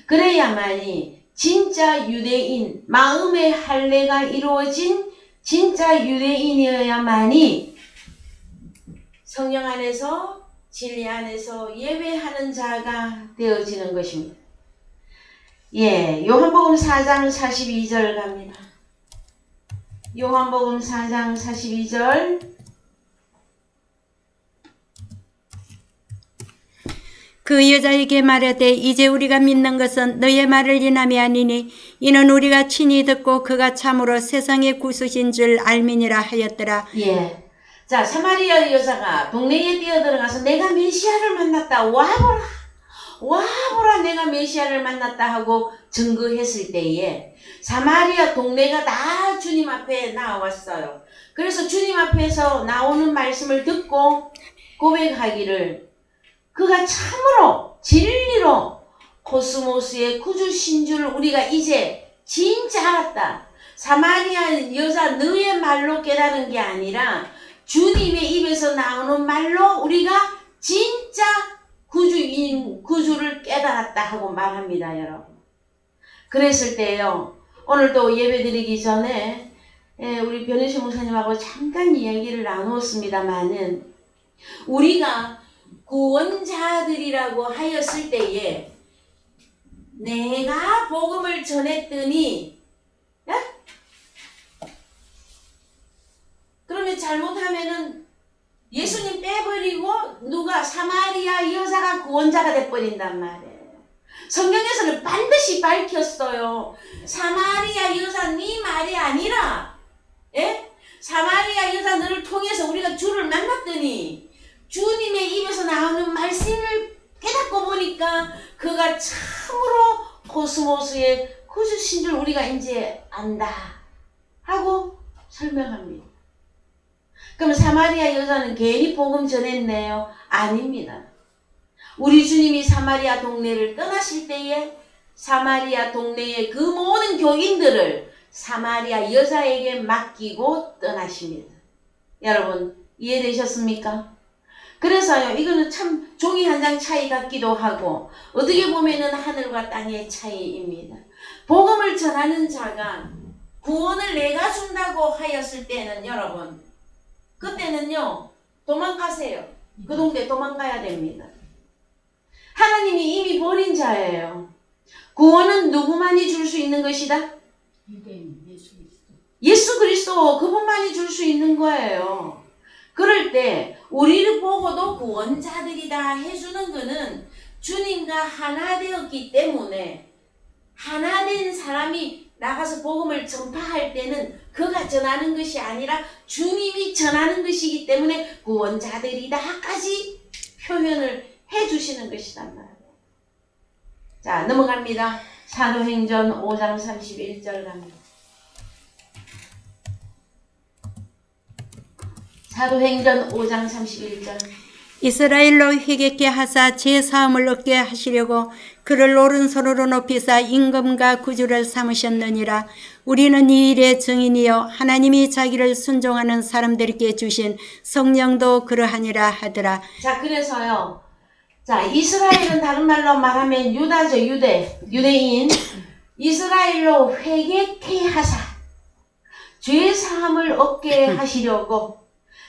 Speaker 1: 그래야만이 진짜 유대인, 마음의 할례가 이루어진 진짜 유대인이어야만이 성령 안에서 진리 안에서 예배하는 자가 되어지는 것입니다. 예, 요한복음 4장 42절 갑니다. 요한복음 4장 42절.
Speaker 2: 그 여자에게 말하되 이제 우리가 믿는 것은 너의 말을 인함이 아니니 이는 우리가 친히 듣고 그가 참으로 세상의 구수신 줄 알미니라 하였더라.
Speaker 1: 예. 자, 사마리아 여자가 동네에 뛰어들어가서 내가 메시아를 만났다. 와보라 내가 메시아를 만났다 하고 증거했을 때에 사마리아 동네가 다 주님 앞에 나왔어요. 그래서 주님 앞에서 나오는 말씀을 듣고 고백하기를 그가 참으로 진리로 코스모스의 구주신 줄 우리가 이제 진짜 알았다. 사마리아 여자 너의 말로 깨달은 게 아니라 주님의 입에서 나오는 말로 우리가 진짜 구주를 깨달았다 하고 말합니다, 여러분. 그랬을 때요, 오늘도 예배드리기 전에 우리 변희수 목사님하고 잠깐 이야기를 나누었습니다만은 우리가 구원자들이라고 하였을 때에 내가 복음을 전했더니 그러면 잘못하면은 예수님 빼버리고 누가 사마리아 여자가 구원자가 돼버린단 말이에요. 성경에서는 반드시 밝혔어요. 사마리아 여자 네 말이 아니라, 예? 사마리아 여자 너를 통해서 우리가 주를 만났더니 주님의 입에서 나오는 말씀을 깨닫고 보니까 그가 참으로 코스모스의 구주신 줄 우리가 이제 안다 하고 설명합니다. 그럼 사마리아 여자는 괜히 복음 전했네요? 아닙니다. 우리 주님이 사마리아 동네를 떠나실 때에 사마리아 동네의 그 모든 교인들을 사마리아 여자에게 맡기고 떠나십니다. 여러분 이해되셨습니까? 그래서요, 이거는 참 종이 한 장 차이 같기도 하고 어떻게 보면은 하늘과 땅의 차이입니다. 복음을 전하는 자가 구원을 내가 준다고 하였을 때는 여러분, 그때는요 도망가세요. 그 동네 도망가야 됩니다. 하나님이 이미 버린 자예요. 구원은 누구만이 줄 수 있는 것이다?
Speaker 3: 유대인 예수 그리스도.
Speaker 1: 예수 그리스도 그분만이 줄 수 있는 거예요. 그럴 때 우리를 보고도 구원자들이다 해주는 것은 주님과 하나 되었기 때문에 하나 된 사람이 나가서 복음을 전파할 때는 그가 전하는 것이 아니라 주님이 전하는 것이기 때문에 구원자들이다까지 표현을 해주시는 것이란 말이에요. 자, 넘어갑니다. 사도행전 5장 31절 갑니다. 사도행전 5장 31절.
Speaker 2: 이스라엘로 회개케 하사 제 사함을 얻게 하시려고 그를 오른손으로 높이사 임금과 구주를 삼으셨느니라. 우리는 이 일의 증인이요 하나님이 자기를 순종하는 사람들에게 주신 성령도 그러하니라 하더라.
Speaker 1: 자, 그래서요. 자, 이스라엘은 다른 말로 말하면 유다죠. 유대인. 이스라엘로 회개케 하사 죄 사함을 얻게 하시려고.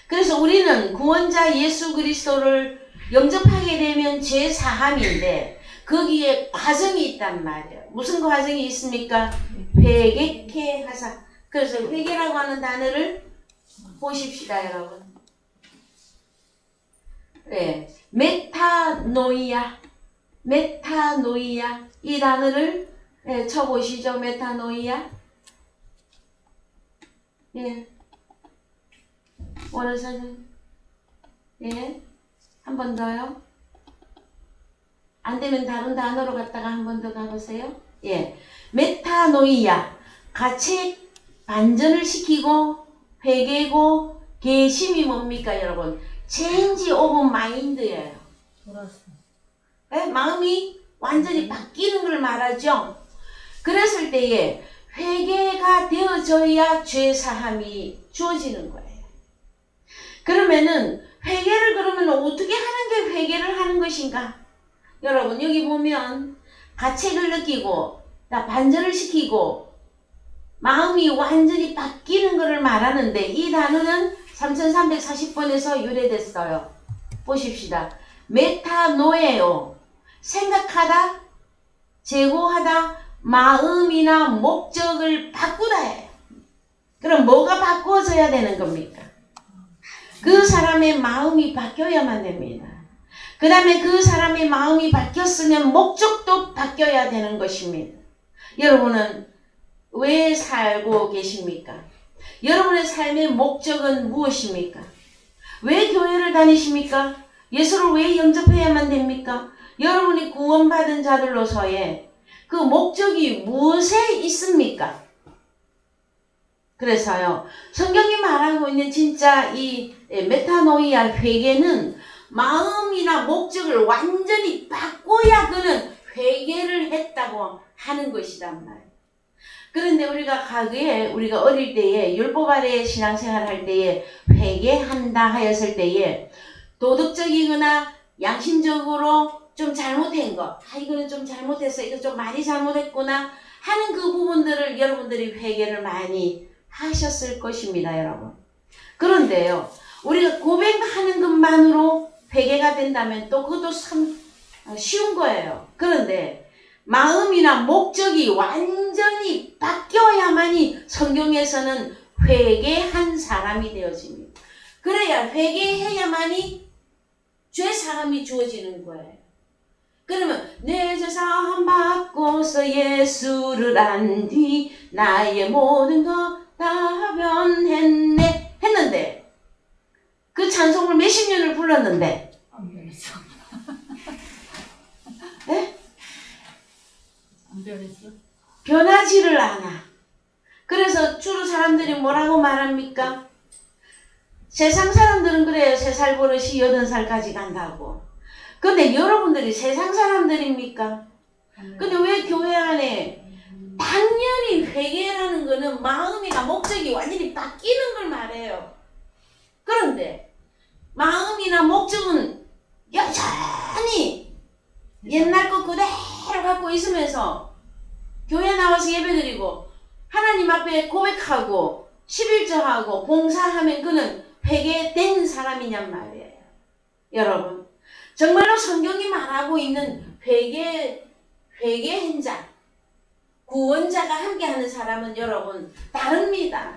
Speaker 1: 그래서 우리는 구원자 예수 그리스도를 영접하게 되면 죄 사함인데 거기에 과정이 있단 말이에요. 무슨 과정이 있습니까? 회개케 하사. 그래서 회개라고 하는 단어를 보십시다, 여러분. 네, 메타노이아 이 단어를 쳐보시죠. 메타노이아. 예. 원어사는 예. 한 번 더요. 안 되면 다른 단어로 갔다가 한 번 더 가보세요. 예. 메타노이아. 가책 반전을 시키고 회개고 개심이 뭡니까, 여러분? 체인지 오브 마인드예요.
Speaker 3: 돌아서.
Speaker 1: 예? 마음이 완전히 바뀌는 걸 말하죠. 그랬을 때에 회개가 되어져야 죄 사함이 주어지는 거예요. 그러면은 회개를 그러면 어떻게 하는 게 회개를 하는 것인가? 여러분 여기 보면 가책을 느끼고 반전을 시키고 마음이 완전히 바뀌는 것을 말하는데 이 단어는 3340번에서 유래됐어요. 보십시다. 메타노에요. 생각하다, 제고하다, 마음이나 목적을 바꾸다예요. 그럼 뭐가 바꾸어져야 되는 겁니까? 그 사람의 마음이 바뀌어야만 됩니다. 그 다음에 그 사람의 마음이 바뀌었으면 목적도 바뀌어야 되는 것입니다. 여러분은 왜 살고 계십니까? 여러분의 삶의 목적은 무엇입니까? 왜 교회를 다니십니까? 예수를 왜 영접해야만 됩니까? 여러분이 구원받은 자들로서의 그 목적이 무엇에 있습니까? 그래서요, 성경이 말하고 있는 진짜 이 메타노이아 회개는 마음이나 목적을 완전히 바꿔야 그는 회개를 했다고 하는 것이란 말이에요. 그런데 우리가 과거에 우리가 어릴 때에 율법 아래 신앙생활 할 때에 회개한다 하였을 때에 도덕적이거나 양심적으로 좀 잘못한 것, 이거는 좀 잘못했어, 이거 좀 많이 잘못했구나 하는 그 부분들을 여러분들이 회개를 많이 하셨을 것입니다, 여러분. 그런데요, 우리가 고백하는 것만으로 회개가 된다면 또 그것도 참 쉬운 거예요. 그런데 마음이나 목적이 완전히 바뀌어야만이 성경에서는 회개한 사람이 되어집니다. 그래야 회개해야만이 죄 사함이 주어지는 거예요. 그러면 내 죄 사함 받고서 예수를 안 뒤 나의 모든 것 다 변했네 했는데 그 찬송을 몇십 년을 불렀는데
Speaker 3: 안 변했어.
Speaker 1: 에?
Speaker 3: 안 변했어?
Speaker 1: 변하지를 않아. 그래서 주로 사람들이 뭐라고 말합니까? 세상 사람들은 그래요. 3살 버릇이 8살까지 간다고. 근데 여러분들이 세상 사람들입니까? 근데 왜 교회 안에 당연히 회개라는 거는 마음이나 목적이 완전히 바뀌는 걸 말해요. 그런데 마음이나 목적은 여전히 옛날 거 그대로 갖고 있으면서 교회 나와서 예배드리고 하나님 앞에 고백하고 11조하고 봉사하면 그는 회개된 사람이냔 말이에요. 여러분 정말로 성경이 말하고 있는 회개한 자 구원자가 함께하는 사람은 여러분 다릅니다.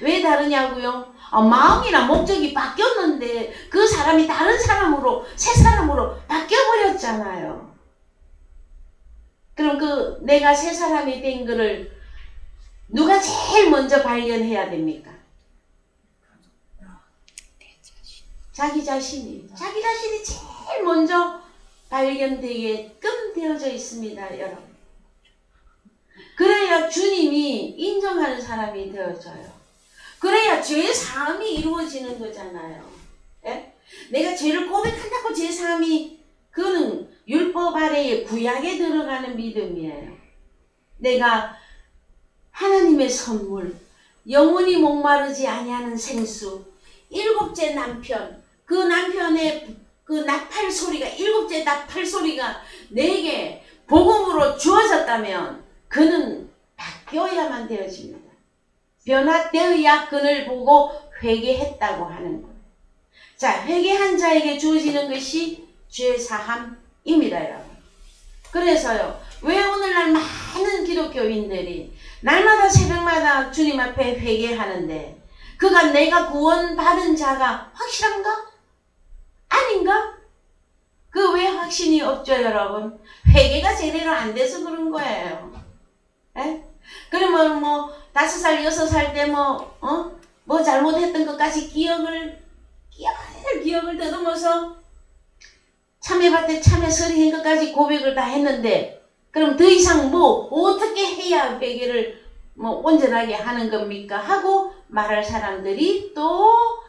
Speaker 1: 왜 다르냐고요? 마음이나 목적이 바뀌었는데 그 사람이 다른 사람으로 새 사람으로 바뀌어버렸잖아요. 그럼 그 내가 새 사람이 된 거를 누가 제일 먼저 발견해야 됩니까? 자기 자신이 제일 먼저 발견되게끔 되어져 있습니다, 여러분. 그래야 주님이 인정하는 사람이 되어져요. 그래야 죄 사함이 이루어지는 거잖아요. 예? 내가 죄를 고백한다고 죄 사함이 그는 율법 아래에 구약에 들어가는 믿음이에요. 내가 하나님의 선물, 영원히 목마르지 아니하는 생수, 7째 남편, 그 남편의 그 나팔 소리가 7째 나팔 소리가 내게 복음으로 주어졌다면 그는 바뀌어야만 되어집니다. 변화되어야 그를 보고 회개했다고 하는 거예요. 자, 회개한 자에게 주어지는 것이 죄사함입니다, 여러분. 그래서요, 왜 오늘날 많은 기독교인들이 날마다 새벽마다 주님 앞에 회개하는데 그가 내가 구원받은 자가 확실한가? 아닌가? 그 왜 확신이 없죠, 여러분? 회개가 제대로 안 돼서 그런 거예요. 에? 그러면 뭐 5살, 6살 때 뭐 잘못했던 것까지 기억을 더듬어서 참외밭에 참외 서리한 것까지 고백을 다 했는데 그럼 더 이상 뭐 어떻게 해야 회개를 뭐 온전하게 하는 겁니까? 하고 말할 사람들이 또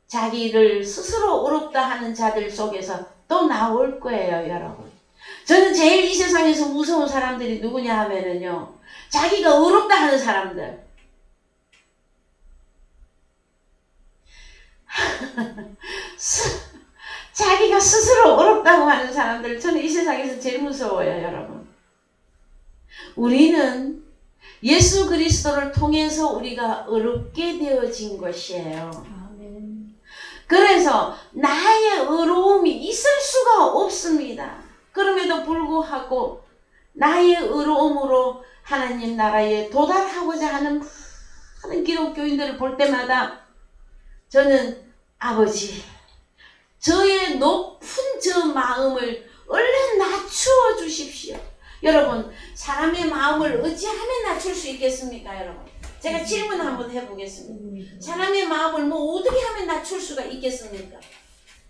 Speaker 1: 자기를 스스로 어렵다 하는 자들 속에서 또 나올 거예요, 여러분. 저는 제일 이 세상에서 무서운 사람들이 누구냐 하면은요, 자기가 어렵다 하는 사람들. 자기가 스스로 어렵다고 하는 사람들, 저는 이 세상에서 제일 무서워요, 여러분. 우리는 예수 그리스도를 통해서 우리가 어렵게 되어진 것이에요.
Speaker 3: 아멘.
Speaker 1: 그래서 나의 의로움이 있을 수가 없습니다. 그럼에도 불구하고 나의 의로움으로 하나님 나라에 도달하고자 하는 많은 기독교인들을 볼 때마다 저는 아버지, 저의 높은 저 마음을 얼른 낮추어 주십시오. 여러분, 사람의 마음을 어찌하면 낮출 수 있겠습니까, 여러분? 제가 질문 한번 해보겠습니다. 사람의 마음을 뭐 어떻게 하면 낮출 수가 있겠습니까?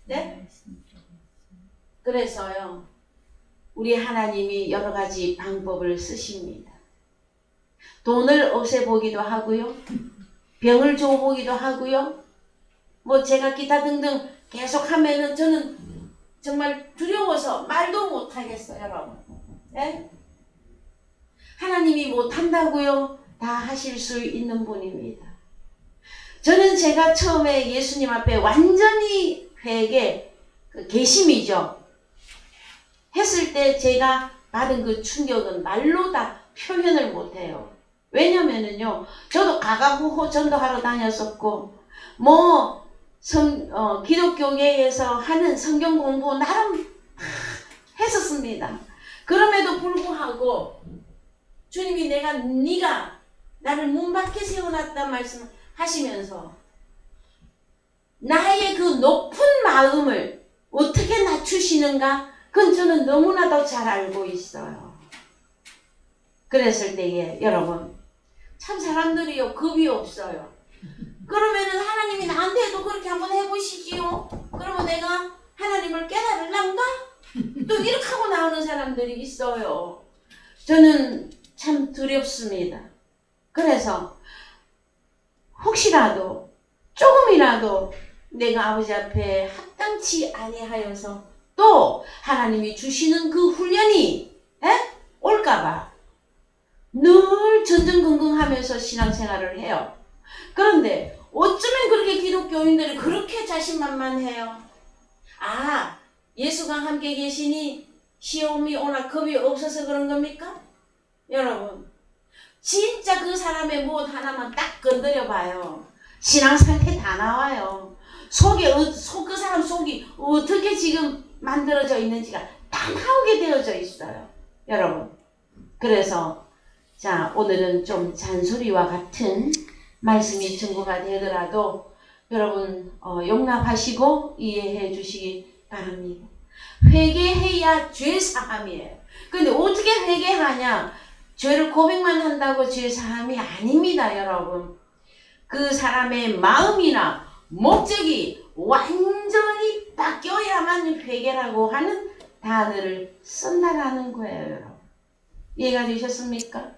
Speaker 1: 네? 그래서요, 우리 하나님이 여러 가지 방법을 쓰십니다. 돈을 없애보기도 하고요, 병을 줘보기도 하고요, 뭐 제가 기타 등등 계속 하면은 저는 정말 두려워서 말도 못하겠어요, 여러분. 네? 하나님이 못한다고요? 다 하실 수 있는 분입니다. 저는 제가 처음에 예수님 앞에 완전히 회개, 개심이죠. 했을 때 제가 받은 그 충격은 말로 다 표현을 못해요. 왜냐면은요, 저도 가가부호 전도하러 다녔었고, 뭐, 기독교계에서 하는 성경 공부 나름 했었습니다. 그럼에도 불구하고 주님이 네가 나를 문 밖에 세워놨다 말씀하시면서 나의 그 높은 마음을 어떻게 낮추시는가? 그건 저는 너무나도 잘 알고 있어요. 그랬을 때에 여러분 참 사람들이요 겁이 없어요. 그러면은 하나님이 나한테도 그렇게 한번 해보시지요. 그러면 내가 하나님을 깨달을란가? 또 이렇게 하고 나오는 사람들이 있어요. 저는 참 두렵습니다. 그래서 혹시라도 조금이라도 내가 아버지 앞에 합당치 아니하여서 또 하나님이 주시는 그 훈련이 올까봐 늘 전전긍긍하면서 신앙생활을 해요. 그런데 어쩌면 그렇게 기독교인들이 그렇게 자신만만해요. 아, 예수가 함께 계시니 시험이 오나 겁이 없어서 그런 겁니까? 여러분 진짜 그 사람의 무엇 하나만 딱 건드려 봐요. 신앙 상태 다 나와요. 그 사람 속이 어떻게 지금 만들어져 있는지가 다 나오게 되어져 있어요. 여러분. 그래서 자, 오늘은 좀 잔소리와 같은 말씀이 증거가 되더라도 여러분 용납하시고 이해해 주시기 바랍니다. 회개해야 죄 사함이에요. 근데 어떻게 회개하냐? 죄를 고백만 한다고 죄 사함이 아닙니다, 여러분. 그 사람의 마음이나 목적이 완전히 바뀌어야만 회개라고 하는 단어를 쓴다라는 거예요, 여러분. 이해가 되셨습니까?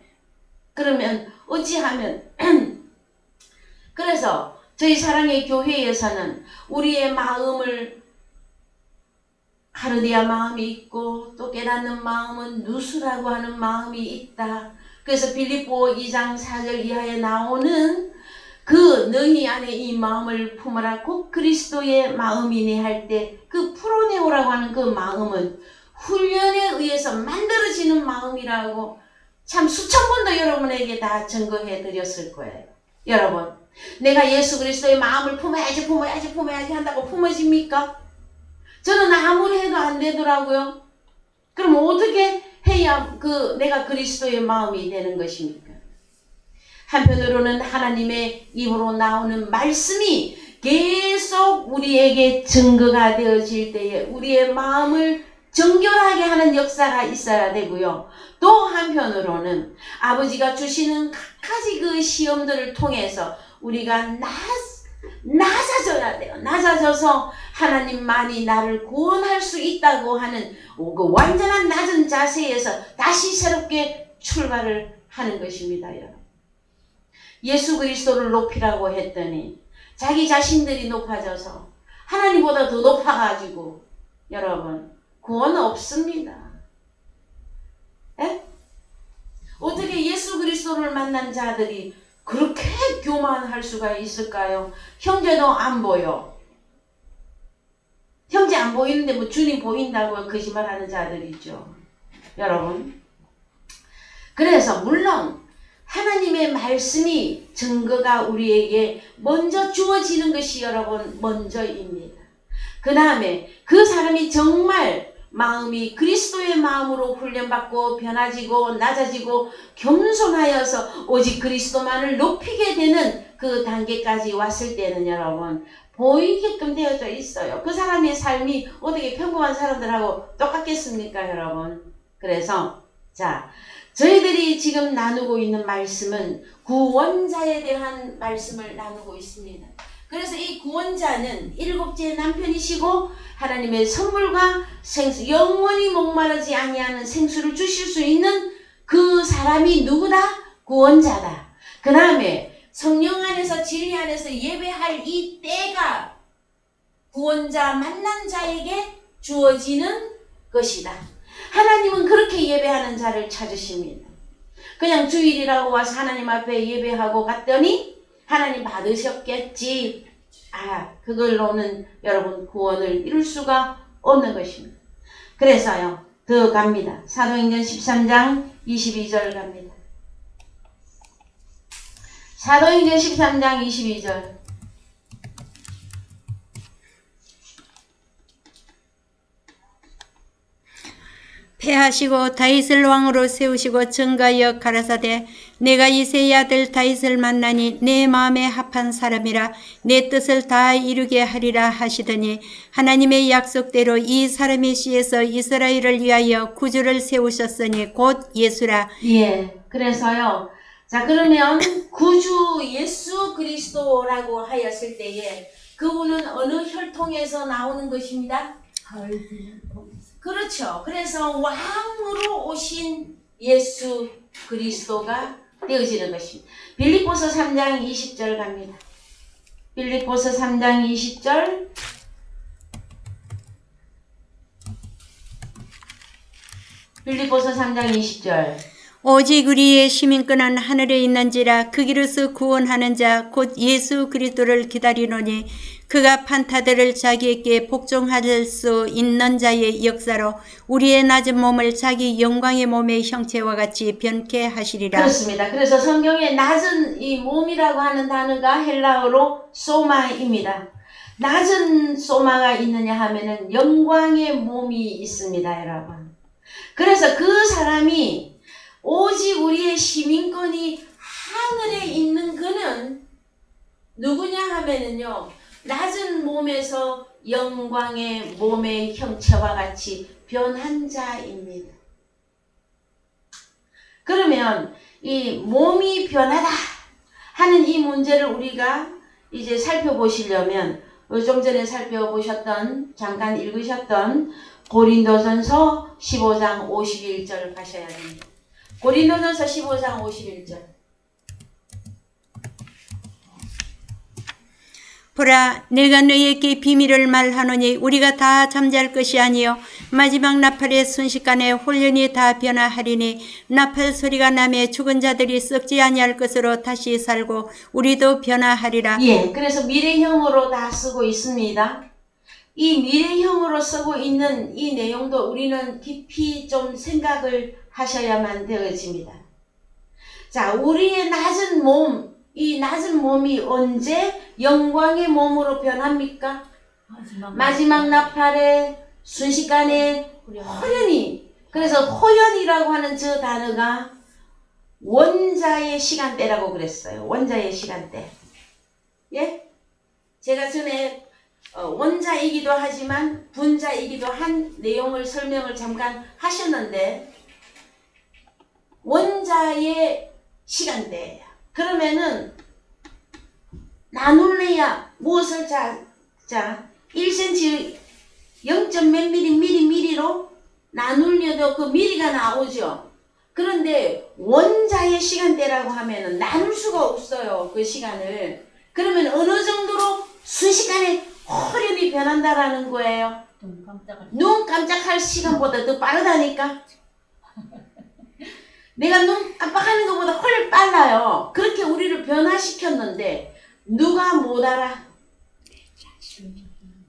Speaker 1: 그러면 어찌하면 그래서 저희 사랑의 교회에서는 우리의 마음을 하르디아 마음이 있고 또 깨닫는 마음은 누수라고 하는 마음이 있다. 그래서 빌립보 2장 4절 이하에 나오는 그 너희 안에 이 마음을 품어라 곧 그리스도의 마음이니 할 때 그 프로네오라고 하는 그 마음은 훈련에 의해서 만들어지는 마음이라고 참 수천 번도 여러분에게 다 증거해 드렸을 거예요. 여러분 내가 예수 그리스도의 마음을 품어야지 한다고 품어집니까? 저는 아무리 해도 안 되더라고요. 그럼 어떻게 해야 내가 그리스도의 마음이 되는 것입니까? 한편으로는 하나님의 입으로 나오는 말씀이 계속 우리에게 증거가 되어질 때에 우리의 마음을 정결하게 하는 역사가 있어야 되고요. 또 한편으로는 아버지가 주시는 각가지 그 시험들을 통해서 우리가 낮아져야 돼요. 낮아져서 하나님만이 나를 구원할 수 있다고 하는 그 완전한 낮은 자세에서 다시 새롭게 출발을 하는 것입니다, 여러분. 예수 그리스도를 높이라고 했더니 자기 자신들이 높아져서 하나님보다 더 높아가지고 여러분 구원 없습니다. 에? 어떻게 예수 그리스도를 만난 자들이 그렇게 교만할 수가 있을까요? 형제도 안 보여. 형제 안 보이는데 뭐 주님 보인다고 거짓말하는 자들이 있죠. 여러분. 그래서 물론 하나님의 말씀이 증거가 우리에게 먼저 주어지는 것이 여러분 먼저입니다. 그 다음에 그 사람이 정말 마음이 그리스도의 마음으로 훈련받고 변화지고 낮아지고 겸손하여서 오직 그리스도만을 높이게 되는 그 단계까지 왔을 때는 여러분 보이게끔 되어져 있어요. 그 사람의 삶이 어떻게 평범한 사람들하고 똑같겠습니까, 여러분? 그래서 자, 저희들이 지금 나누고 있는 말씀은 구원자에 대한 말씀을 나누고 있습니다. 그래서 이 구원자는 일곱째 남편이시고 하나님의 선물과 생수, 영원히 목마르지 아니하는 생수를 주실 수 있는 그 사람이 누구다? 구원자다. 그 다음에 성령 안에서 진리 안에서 예배할 이 때가 구원자 만난 자에게 주어지는 것이다. 하나님은 그렇게 예배하는 자를 찾으십니다. 그냥 주일이라고 와서 하나님 앞에 예배하고 갔더니 하나님 받으셨겠지. 그걸로는 여러분 구원을 이룰 수가 없는 것입니다. 그래서요. 더 갑니다. 사도행전 13장 22절 갑니다. 사도행전 13장 22절.
Speaker 2: 패하시고 다윗을 왕으로 세우시고 증가하여 가라사대 내가 이새의 아들 다윗을 만나니 내 마음에 합한 사람이라 내 뜻을 다 이루게 하리라 하시더니 하나님의 약속대로 이 사람의 씨에서 이스라엘을 위하여 구주를 세우셨으니 곧 예수라.
Speaker 1: 예, 그래서요. 자, 그러면 구주 예수 그리스도라고 하였을 때에 그분은 어느 혈통에서 나오는 것입니다? 그렇죠. 그래서 왕으로 오신 예수 그리스도가 되어지는 것입니다. 빌립보서 3장 20절 갑니다. 빌립보서 3장 20절. 빌립보서 3장 20절.
Speaker 2: 오직 우리의 시민권은 하늘에 있는지라 그 길에서 구원하는 자 곧 예수 그리스도를 기다리노니 그가 판타들을 자기에게 복종할 수 있는 자의 역사로 우리의 낮은 몸을 자기 영광의 몸의 형체와 같이 변케 하시리라.
Speaker 1: 그렇습니다. 그래서 성경에 낮은 이 몸이라고 하는 단어가 헬라어로 소마입니다. 낮은 소마가 있느냐 하면은 영광의 몸이 있습니다, 여러분. 그래서 그 사람이 오직 우리의 시민권이 하늘에 있는 그는 누구냐 하면은요, 낮은 몸에서 영광의 몸의 형체와 같이 변한 자입니다. 그러면 이 몸이 변하다 하는 이 문제를 우리가 이제 살펴보시려면 좀 전에 살펴보셨던, 잠깐 읽으셨던 고린도전서 15장 51절 가셔야 됩니다. 고린도전서 15장 51절.
Speaker 2: 보라, 내가 너희에게 비밀을 말하노니 우리가 다 잠잘 것이 아니요 마지막 나팔의 순식간에 홀연히 다 변화하리니 나팔 소리가 나매 죽은 자들이 썩지 아니할 것으로 다시 살고 우리도 변화하리라.
Speaker 1: 예, 그래서 미래형으로 다 쓰고 있습니다. 이 미래형으로 쓰고 있는 이 내용도 우리는 깊이 좀 생각을 하셔야만 되어집니다. 자, 우리의 낮은 몸, 이 낮은 몸이 언제 영광의 몸으로 변합니까? 마지막 나팔의 순식간에 호연히. 그래서 호연이라고 하는 저 단어가 원자의 시간대라고 그랬어요. 원자의 시간대. 예? 제가 전에 원자이기도 하지만 분자이기도 한 내용을 설명을 잠깐 하셨는데 원자의 시간대예요. 그러면은 나눌래야 무엇을 자 1cm 0. 몇 미리로 나눌려도 그 미리가 나오죠. 그런데 원자의 시간대라고 하면은 나눌 수가 없어요. 그 시간을. 그러면 어느 정도로 순식간에 호련히 변한다라는 거예요. 눈 깜짝할 시간보다 더 빠르다니까. 내가 눈 깜빡하는 것보다 훨씬 빨라요. 그렇게 우리를 변화시켰는데 누가 못 알아?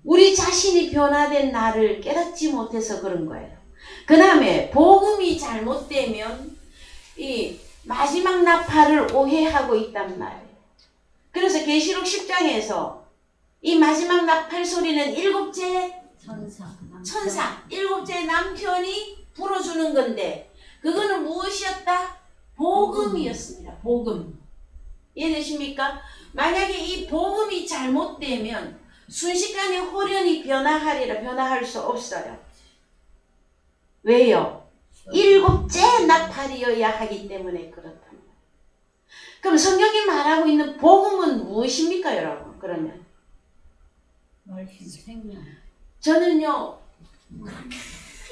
Speaker 1: 우리 자신이 변화된 나를 깨닫지 못해서 그런 거예요. 그 다음에 복음이 잘못되면 이 마지막 나팔을 오해하고 있단 말이에요. 그래서 계시록 10장에서 이 마지막 나팔 소리는 일곱째 천사, 일곱째 남편이 불어주는 건데 그거는 무엇이었다? 복음이었습니다. 복음. 이해되십니까? 만약에 이 복음이 잘못되면 순식간에 호련히 변화하리라 변화할 수 없어요. 왜요? 일곱째 나팔이어야 하기 때문에 그렇답니다. 그럼 성경이 말하고 있는 복음은 무엇입니까, 여러분? 그러면 저는요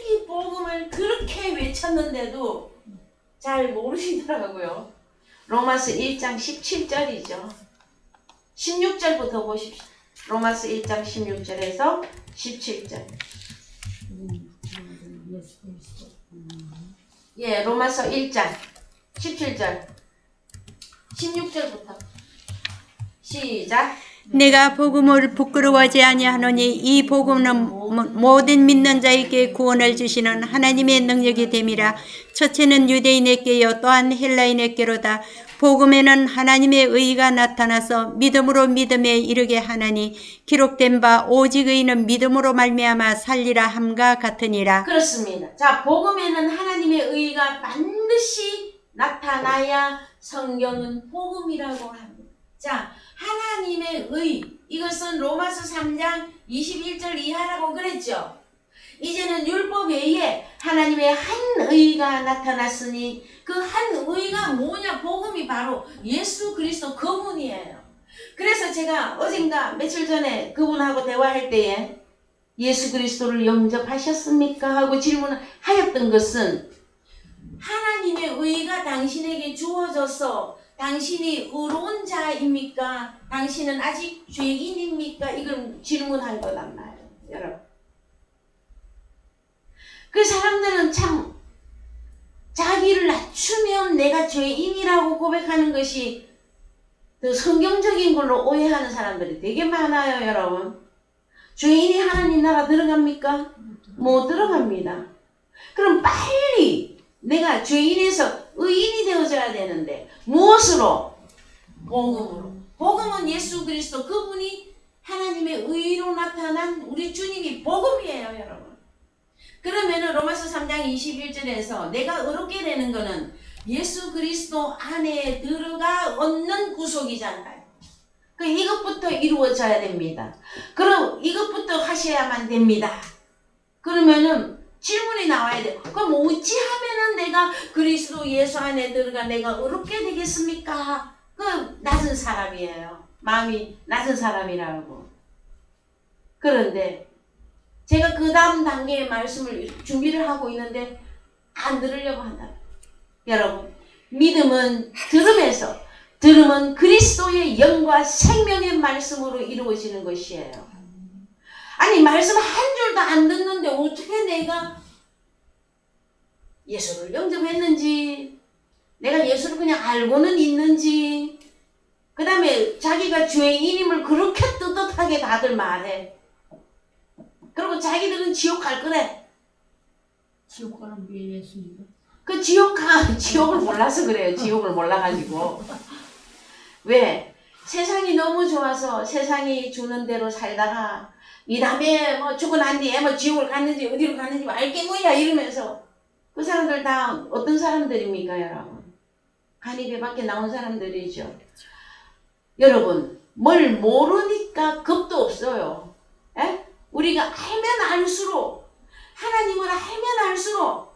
Speaker 1: 이 복음을 그렇게 외쳤는데도 잘 모르시더라고요. 로마서 1장 17절이죠. 16절부터 보십시오. 로마서 1장 16절에서 17절. 예, 로마서 1장 17절 16절부터 시작.
Speaker 2: 내가 복음을 부끄러워하지 아니하노니 이 복음은 모든 믿는 자에게 구원을 주시는 하나님의 능력이 됨이라. 첫째는 유대인에게요 또한 헬라인에게로다. 복음에는 하나님의 의가 나타나서 믿음으로 믿음에 이르게 하나니 기록된 바 오직 의인은 믿음으로 말미암아 살리라 함과 같으니라.
Speaker 1: 그렇습니다. 자, 복음에는 하나님의 의가 반드시 나타나야 성경은 복음이라고 합니다. 자, 하나님의 의, 이것은 로마서 3장 21절 이하라고 그랬죠. 이제는 율법 외에 하나님의 한 의가 나타났으니 그 한 의가 뭐냐? 복음이 바로 예수 그리스도 그분이에요. 그래서 제가 어젠가 며칠 전에 그분하고 대화할 때에 예수 그리스도를 영접하셨습니까? 하고 질문하였던 것은 하나님의 의가 당신에게 주어져서 당신이 의로운 자입니까? 당신은 아직 죄인입니까? 이걸 질문한 거란 말이에요. 여러분. 그 사람들은 참 자기를 낮추면 내가 죄인이라고 고백하는 것이 더 성경적인 걸로 오해하는 사람들이 되게 많아요, 여러분. 죄인이 하나님 나라 들어갑니까? 못 들어갑니다. 그럼 빨리 내가 죄인에서 의인이 되어져야 되는데 무엇으로? 복음으로. 복음은 예수 그리스도 그분이 하나님의 의로 나타난 우리 주님이 복음이에요, 여러분. 그러면은 로마서 3장 21절에서 내가 의롭게 되는 거는 예수 그리스도 안에 들어가 얻는 구속이잖아요. 그 이것부터 이루어져야 됩니다. 그럼 이것부터 하셔야만 됩니다. 그러면은 질문이 나와야 돼요. 그럼 어찌 하면은 내가 그리스도 예수 안에 들어가 내가 의롭게 되겠습니까? 그 낮은 사람이에요. 마음이 낮은 사람이라고. 그런데 제가 그 다음 단계의 말씀을 준비를 하고 있는데 안 들으려고 한다. 여러분, 믿음은 들음에서, 들음은 그리스도의 영과 생명의 말씀으로 이루어지는 것이에요. 아니, 말씀 한 줄도 안 듣는데 어떻게 내가 예수를 영접했는지, 내가 예수를 그냥 알고는 있는지, 그 다음에 자기가 죄인임을 그렇게 떳떳하게 다들 말해. 그리고 자기들은 지옥 갈 거래.
Speaker 3: 지옥 가는 게 예수님이요?
Speaker 1: 그 지옥을 몰라서 그래요. 지옥을 몰라가지고. 왜? 세상이 너무 좋아서 세상이 주는 대로 살다가 이 다음에 뭐 죽고 난 뒤에 뭐 지옥을 갔는지 어디로 갔는지 알게 뭐야 이러면서 그 사람들 다 어떤 사람들입니까, 여러분? 간이 배밖에 나온 사람들이죠. 여러분, 뭘 모르니까 겁도 없어요. 에? 우리가 알면 알수록, 하나님을 알면 알수록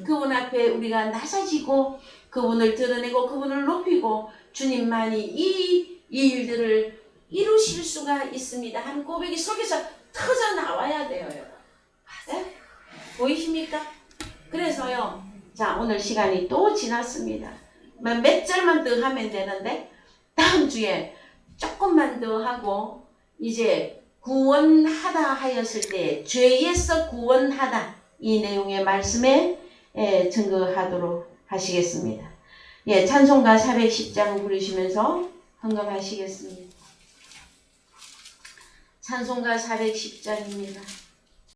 Speaker 1: 그분 앞에 우리가 낮아지고 그분을 드러내고 그분을 높이고 주님만이 이 일들을 이루실 수가 있습니다 하는 고백이 속에서 터져 나와야 돼요, 여러분. 네? 보이십니까? 그래서요, 자, 오늘 시간이 또 지났습니다. 몇 절만 더 하면 되는데 다음 주에 조금만 더 하고 이제 구원하다 하였을 때 죄에서 구원하다 이 내용의 말씀에 증거하도록 하시겠습니다. 예, 찬송가 410장 부르시면서 헌금하시겠습니다. 찬송가 410장입니다.